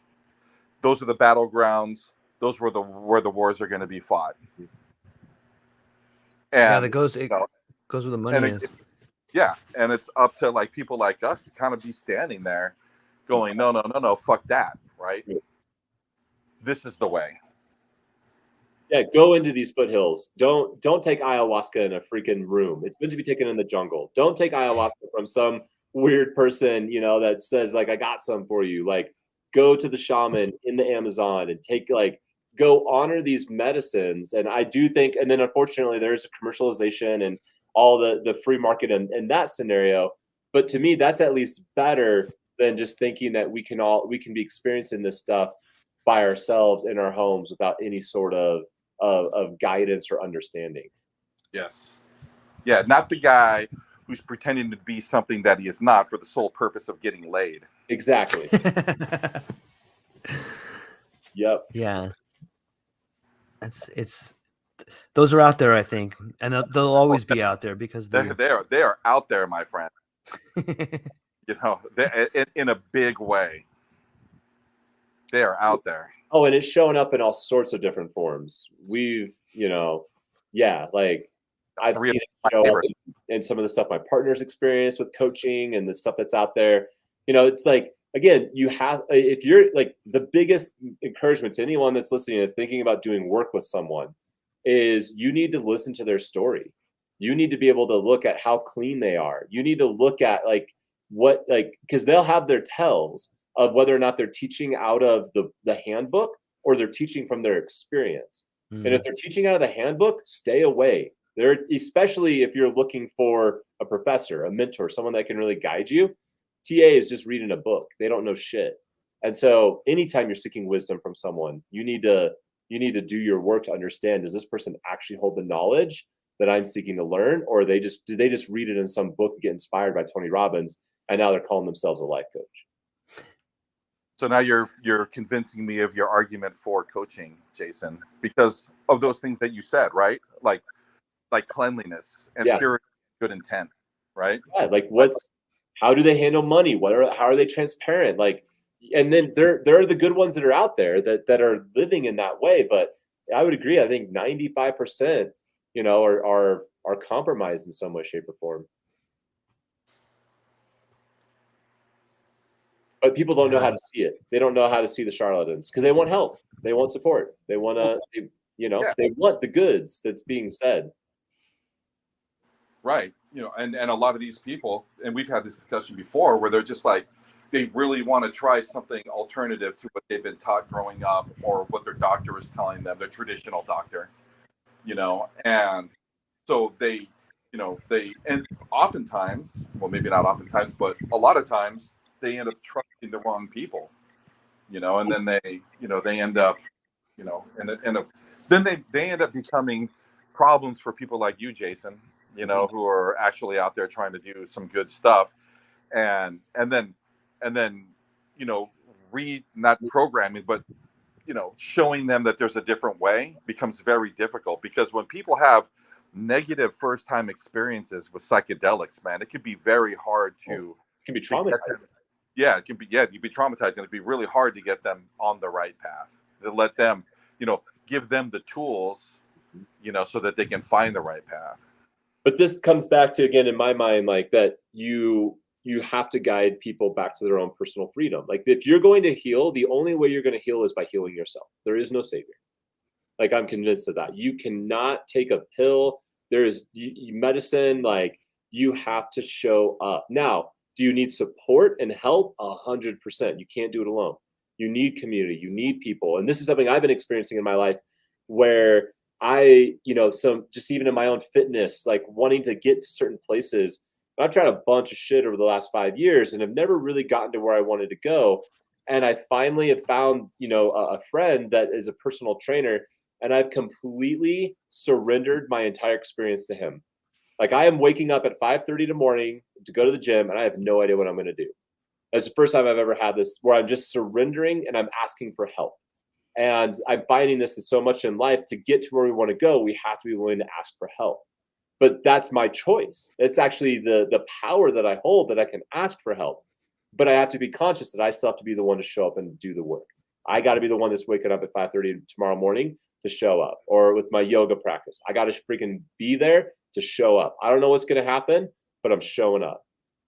are the battlegrounds. Those were where the wars are going to be fought. And that goes where the money is. Yeah, and it's up to like people like us to kind of be standing there, going, no, fuck that, right? This is the way. Yeah, go into these foothills. Don't take ayahuasca in a freaking room. It's meant to be taken in the jungle. Don't take ayahuasca from some weird person, that says like, I got some for you. Like go to the shaman in the Amazon and go honor these medicines. And I do think, and then unfortunately there's a commercialization and all the free market in that scenario. But to me, that's at least better than just thinking that we can be experiencing this stuff by ourselves in our homes without any sort of guidance or understanding. Yes. Yeah, not the guy who's pretending to be something that he is not for the sole purpose of getting laid. Exactly. Yep. Yeah. It's those are out there, I think, and they'll always be out there because they are out there, my friend. In a big way. They are out there. Oh, and it's showing up in all sorts of different forms. We've, like I've seen it show up in some of the stuff my partner's experienced with coaching and the stuff that's out there. It's like, again, if you're like, the biggest encouragement to anyone that's listening is thinking about doing work with someone is you need to listen to their story. You need to be able to look at how clean they are. You need to look at because they'll have their tells of whether or not they're teaching out of the handbook or they're teaching from their experience. And if they're teaching out of the handbook, stay away. Especially if you're looking for a professor, a mentor, someone that can really guide you. TA is just reading a book. They don't know shit. And so anytime you're seeking wisdom from someone, you need to do your work to understand, does this person actually hold the knowledge that I'm seeking to learn, or did they just read it in some book and get inspired by Tony Robbins, and now they're calling themselves a life coach? So now you're convincing me of your argument for coaching, Jason, because of those things that you said, right? Like cleanliness and purity, good intent, right? Yeah, like how do they handle money? How are they transparent? Like, and then there are the good ones that are out there that are living in that way. But I would agree. I think 95%, are compromised in some way, shape, or form. But people don't know how to see it. They don't know how to see the charlatans because they want help. They want support. They want to, they want the goods that's being said. Right. And a lot of these people, and we've had this discussion before, where they're just like, they really want to try something alternative to what they've been taught growing up or what their doctor is telling them, their traditional doctor, and so and oftentimes, well, maybe not oftentimes, but a lot of times they end up trusting the wrong people, and then they end up, then they end up becoming problems for people like you, Jason, who are actually out there trying to do some good stuff, and then not programming, but showing them that there's a different way becomes very difficult, because when people have negative first-time experiences with psychedelics, man, it can be very hard to. It can be traumatizing. Yeah, it can be. Yeah, you'd be traumatizing. It'd be really hard to get them on the right path. To let them, give them the tools, so that they can find the right path. But this comes back to, again, in my mind, like that you have to guide people back to their own personal freedom. Like, if you're going to heal, the only way you're going to heal is by healing yourself. There is no savior. Like, I'm convinced of that. You cannot take a pill. There is medicine. Like, you have to show up. Now, do you need support and help? 100%. You can't do it alone. You need community. You need people. And this is something I've been experiencing in my life, where just even in my own fitness, like wanting to get to certain places. I've tried a bunch of shit over the last 5 years and have never really gotten to where I wanted to go. And I finally have found, a friend that is a personal trainer, and I've completely surrendered my entire experience to him. Like, I am waking up at 5:30 in the morning to go to the gym, and I have no idea what I'm going to do. That's the first time I've ever had this, where I'm just surrendering and I'm asking for help. And I'm finding this is so much in life. To get to where we want to go, we have to be willing to ask for help. But that's my choice. It's actually the power that I hold, that I can ask for help. But I have to be conscious that I still have to be the one to show up and do the work. I got to be the one that's waking up at 5:30 tomorrow morning to show up. Or with my yoga practice, I got to freaking be there to show up. I don't know what's going to happen, but I'm showing up.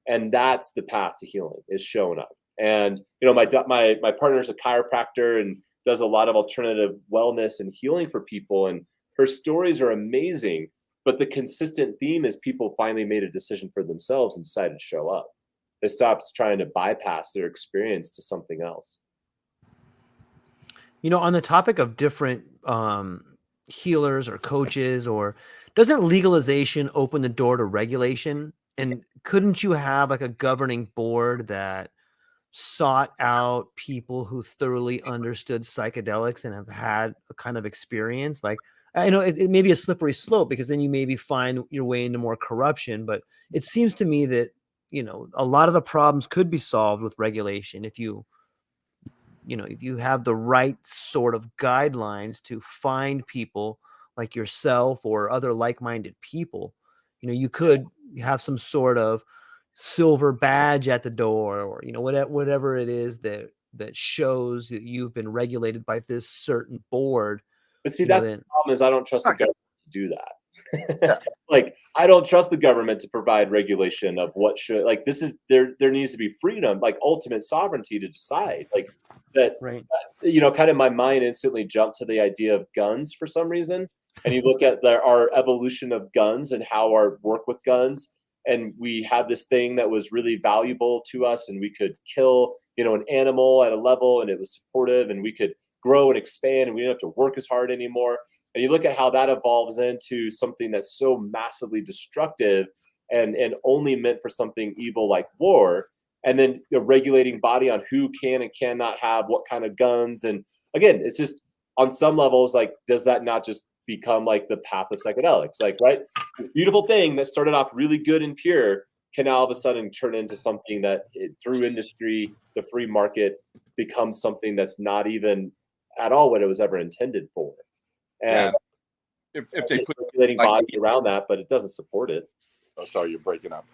And that's the path to healing, is showing up. And, my partner's a chiropractor and does a lot of alternative wellness and healing for people. And her stories are amazing. But the consistent theme is people finally made a decision for themselves and decided to show up. They stopped trying to bypass their experience to something else. On the topic of different healers or coaches, or doesn't legalization open the door to regulation? And couldn't you have like a governing board that sought out people who thoroughly understood psychedelics and have had a kind of experience? Like, I know it may be a slippery slope, because then you maybe find your way into more corruption, but it seems to me that, a lot of the problems could be solved with regulation if you have the right sort of guidelines to find people like yourself or other like-minded people. You could have some sort of silver badge at the door, or whatever it is that shows that you've been regulated by this certain board. But see, that's the problem, is I don't trust the government to do that. Like, I don't trust the government to provide regulation of what should, like, this is there needs to be freedom, like ultimate sovereignty to decide, like that. Right. Kind of my mind instantly jumped to the idea of guns for some reason. And you look at our evolution of guns and how our work with guns, and we had this thing that was really valuable to us, and we could kill, an animal at a level, and it was supportive, and we could grow and expand, and we didn't have to work as hard anymore. And you look at how that evolves into something that's so massively destructive and only meant for something evil like war. And then the regulating body on who can and cannot have what kind of guns. And again, it's just on some levels, like, does that not just become like the path of psychedelics. Like, right, this beautiful thing that started off really good and pure can now all of a sudden turn into something that through industry, the free market, becomes something that's not even at all what it was ever intended for. And if they put regulating like, bodies around that, but it doesn't support it. oh, sorry, you're breaking up.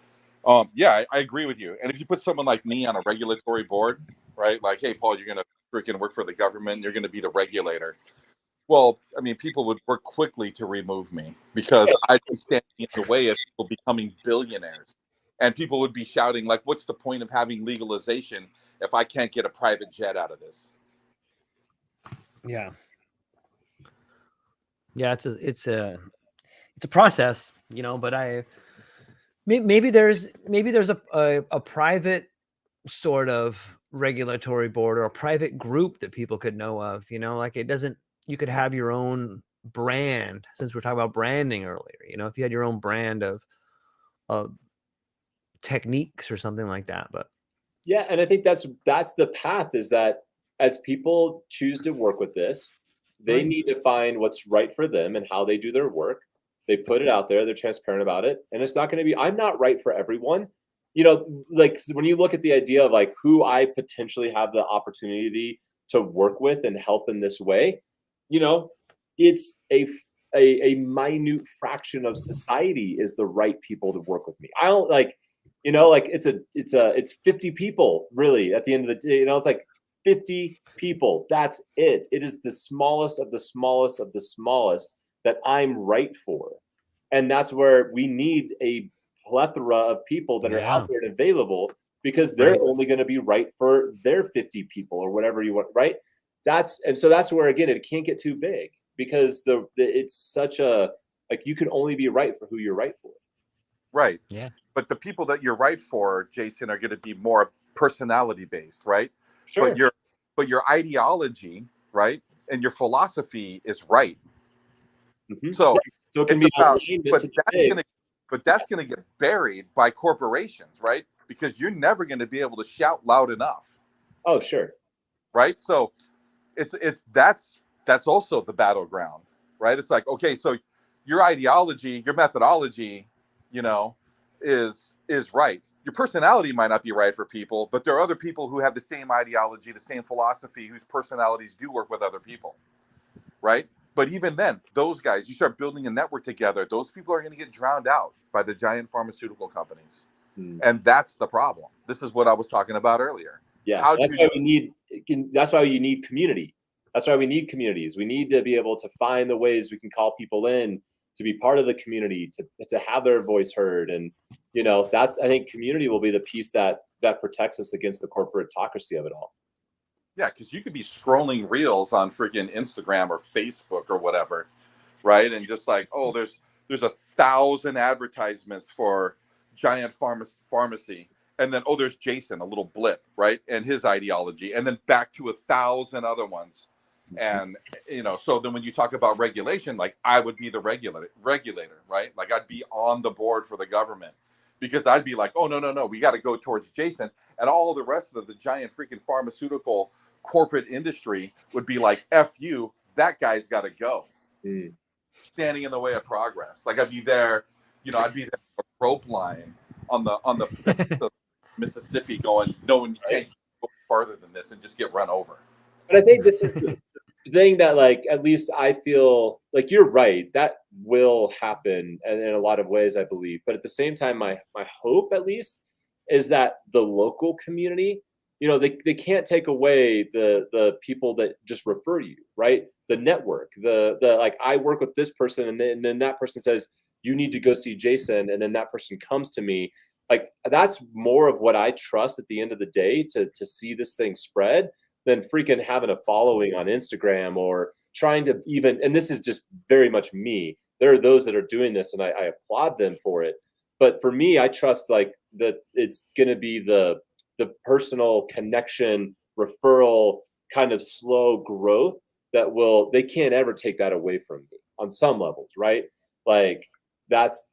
Yeah, I agree with you. And if you put someone like me on a regulatory board, right? Like, hey, Paul, you're gonna freaking work for the government. You're gonna be the regulator. Well, I mean, people would work quickly to remove me because I'd be standing in the way of people becoming billionaires, and people would be shouting like, "What's the point of having legalization if I can't get a private jet out of this?" Yeah. Yeah, it's a process, you know, but maybe there's a private sort of regulatory board or a private group that people could know of, you know, like you could have your own brand, since we're talking about branding earlier, you know, if you had your own brand of techniques or something like that. But yeah, and I think that's the path, is that as people choose to work with this, they need to find what's right for them and how they do their work. They put it out there, they're transparent about it, and it's not going to be, I'm not right for everyone. You know, like when you look at the idea of like who I potentially have the opportunity to work with and help in this way, you know, it's a minute fraction of society is the right people to work with me. I don't like, you know, like it's 50 people really at the end of the day. You know, it's like 50 people. That's it. It is the smallest of the smallest of the smallest that I'm right for. And that's where we need a plethora of people that are out there and available, because they're only going to be right for their 50 people or whatever you want, right? So that's where, again, it can't get too big, because it's such a, like, you can only be right for who you're right for. Right. Yeah. But the people that you're right for, Jason, are going to be more personality based, right? Sure. But your ideology, right, and your philosophy is right. Mm-hmm. So So it can it's be about, big. but that's gonna get buried by corporations, right? Because you're never going to be able to shout loud enough. Oh, sure. Right. So that's also the battleground, right? It's like, okay, so your ideology, your methodology, you know, is right. Your personality might not be right for people, but there are other people who have the same ideology, the same philosophy, whose personalities do work with other people, right? But even then, those guys, you start building a network together, those people are going to get drowned out by the giant pharmaceutical companies. And that's the problem. This is what I was talking about earlier. Yeah, that's why you need community. That's why we need communities. We need to be able to find the ways we can call people in to be part of the community, to have their voice heard. And, you know, I think community will be the piece that protects us against the corporate autocracy of it all. Yeah, because you could be scrolling reels on freaking Instagram or Facebook or whatever, right? And just like, oh, there's 1,000 advertisements for giant pharmacy, and then there's Jason, a little blip, right, and his ideology, and then back to 1,000 other ones. And you know, so then when you talk about regulation, like I would be the regulator, right? Like I'd be on the board for the government, because I'd be like, oh no, we got to go towards Jason, and all the rest of the giant freaking pharmaceutical corporate industry would be like, F you, that guy's got to go. Standing in the way of progress. Like I'd be there, you know, I'd be there on a rope line on the Mississippi going, no, you can't go farther than this, and just get run over. But I think this is the thing that, like, at least I feel like you're right. That will happen, and in a lot of ways, I believe. But at the same time, my hope, at least, is that the local community, you know, they can't take away the people that just refer you, right? The network, the like, I work with this person, and then that person says you need to go see Jason, and then that person comes to me. Like, that's more of what I trust at the end of the day to see this thing spread, than freaking having a following on Instagram or trying to even, and this is just very much me. There are those that are doing this, and I applaud them for it. But for me, I trust like that it's going to be the personal connection, referral, kind of slow growth they can't ever take that away from me on some levels, right? Like that's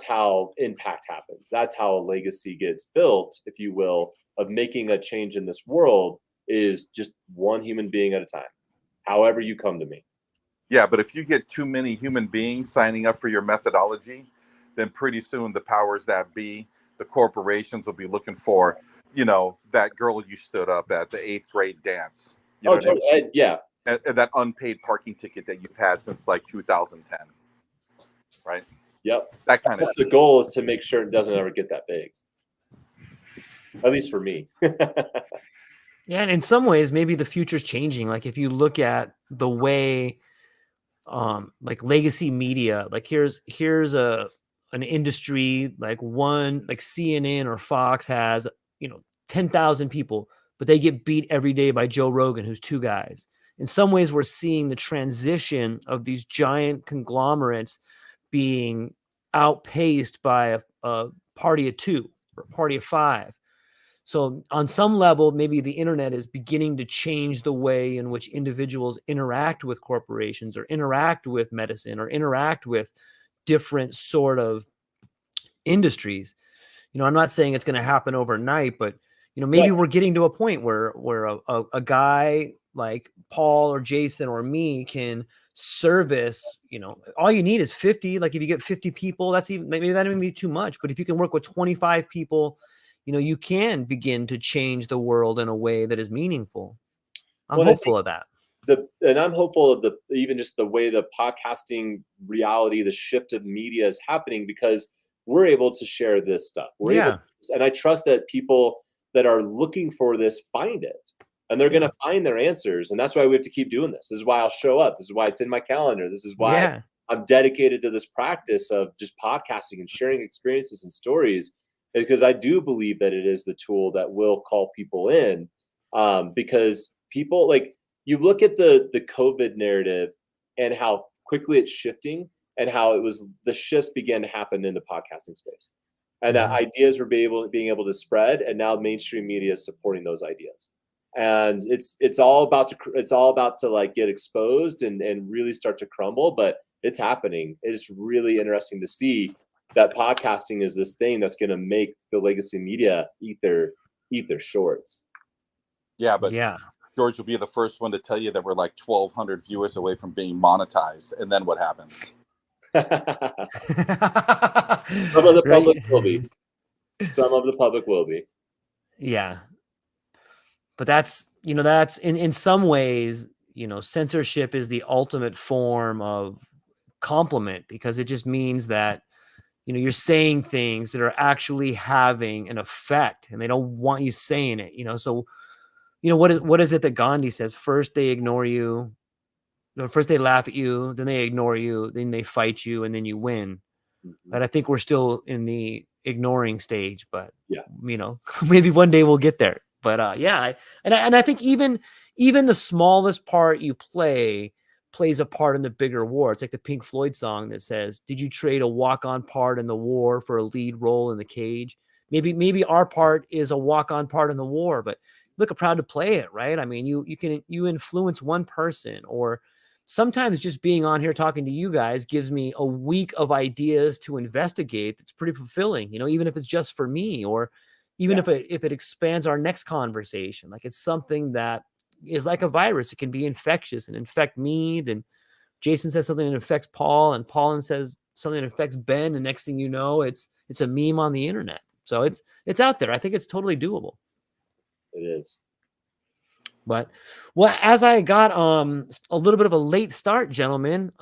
how impact happens. That's how a legacy gets built, if you will, of making a change in this world, is just one human being at a time, however you come to me. Yeah, but if you get too many human beings signing up for your methodology, then pretty soon the powers that be, the corporations will be looking for, that girl you stood up at the 8th grade dance. You know what I mean? Yeah. And that unpaid parking ticket that you've had since like 2010, right? Yep. That kind of That's the goal, is to make sure it doesn't ever get that big. At least for me. Yeah, and in some ways, maybe the future's changing. Like if you look at the way, like legacy media, like here's an industry like CNN or Fox has 10,000 people, but they get beat every day by Joe Rogan, who's 2 guys. In some ways, we're seeing the transition of these giant conglomerates being outpaced by a party of 2 or a party of 5. So on some level, maybe the internet is beginning to change the way in which individuals interact with corporations or interact with medicine or interact with different sort of industries. I'm not saying it's going to happen overnight, but maybe we're getting to a point where a guy like Paul or Jason or me can service, all you need is 50. Like if you get 50 people, that's even, maybe that would be too much, but if you can work with 25 people, you can begin to change the world in a way that is meaningful. I'm hopeful of that. And I'm hopeful of even just the way the podcasting reality, the shift of media is happening, because we're able to share this stuff. And I trust that people that are looking for this find it, and they're going to find their answers. And that's why we have to keep doing this. This is why I'll show up. This is why it's in my calendar. This is why I'm dedicated to this practice of just podcasting and sharing experiences and stories, is because I do believe that it is the tool that will call people in, because people, like, you look at the COVID narrative and how quickly it's shifting, and how the shifts began to happen in the podcasting space, and that ideas were being able to spread, and now mainstream media is supporting those ideas, and it's all about to like get exposed and really start to crumble, but it's happening. It's really interesting to see that podcasting is this thing that's going to make the legacy media eat their shorts. Yeah, but George will be the first one to tell you that we're like 1,200 viewers away from being monetized, and then what happens? Some of the public will be. Some of the public will be. Yeah. But that's in some ways, censorship is the ultimate form of compliment, because it just means that, you're saying things that are actually having an effect, and they don't want you saying it, so, what is it that Gandhi says? First they ignore you. First they laugh at you, then they ignore you, then they fight you, and then you win. And I think we're still in the ignoring stage, but maybe one day we'll get there. But I think even the smallest part you plays a part in the bigger war. It's like the Pink Floyd song that says, "Did you trade a walk-on part in the war for a lead role in the cage?" Maybe our part is a walk-on part in the war, but look, proud to play it, right? I mean, you influence one person, or sometimes just being on here talking to you guys gives me a week of ideas to investigate. That's pretty fulfilling, even if it's just for me, or even if it expands our next conversation. Like, it's something that is like a virus. It can be infectious and infect me. Then Jason says something that affects Paul, and Paul says something that affects Ben. And next thing you know, it's a meme on the internet. So it's out there. I think it's totally doable. It is. But as I got a little bit of a late start, gentlemen,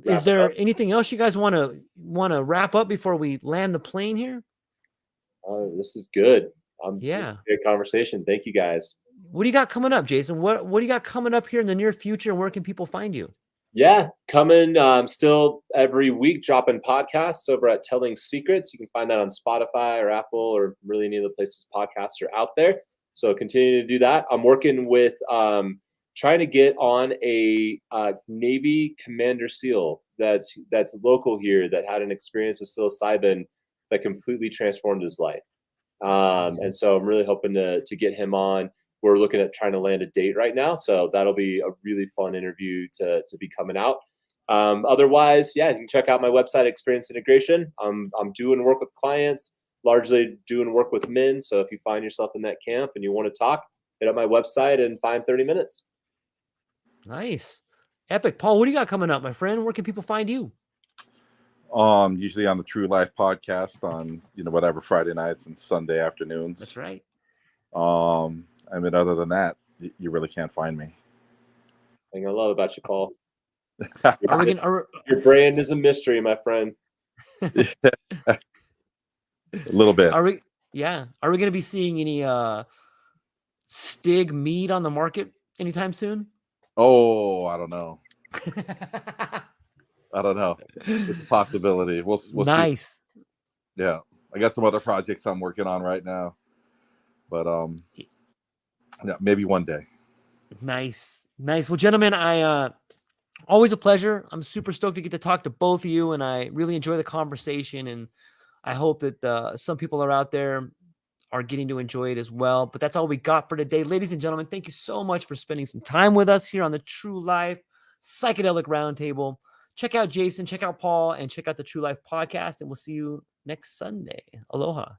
is there anything else you guys want to wrap up before we land the plane here? This is good. This is a great conversation. Thank you, guys. What do you got coming up, Jason? What do you got coming up here in the near future, and where can people find you? Yeah, coming still every week, dropping podcasts over at Telling Secrets. You can find that on Spotify or Apple or really any of the places podcasts are out there. So continue to do that. I'm working with trying to get on a Navy Commander SEAL that's local here, that had an experience with psilocybin that completely transformed his life. And so I'm really hoping to get him on. We're looking at trying to land a date right now, so that'll be a really fun interview to be coming out. Otherwise, you can check out my website, Experience Integration. I'm doing work with clients, largely doing work with men. So if you find yourself in that camp and you want to talk, hit up my website and find 30 minutes. Nice. Epic. Paul, what do you got coming up, my friend? Where can people find you? Usually on the True Life podcast on, whatever Friday nights and Sunday afternoons. That's right. I mean, other than that, you really can't find me. Thing I love about you, Paul. Your brand is a mystery, my friend. A little bit. Are we going to be seeing any Stig mead on the market anytime soon? Oh, I don't know. I don't know. It's a possibility. We'll nice. See. Yeah, I got some other projects I'm working on right now, but yeah, maybe one day. Nice. Well, gentlemen, always a pleasure. I'm super stoked to get to talk to both of you, and I really enjoy the conversation. And I hope that some people are out there are getting to enjoy it as well. But that's all we got for today, ladies and gentlemen. Thank you so much for spending some time with us here on the True Life Psychedelic Roundtable. Check out Jason, check out Paul, and check out the True Life podcast. And we'll see you next Sunday. Aloha.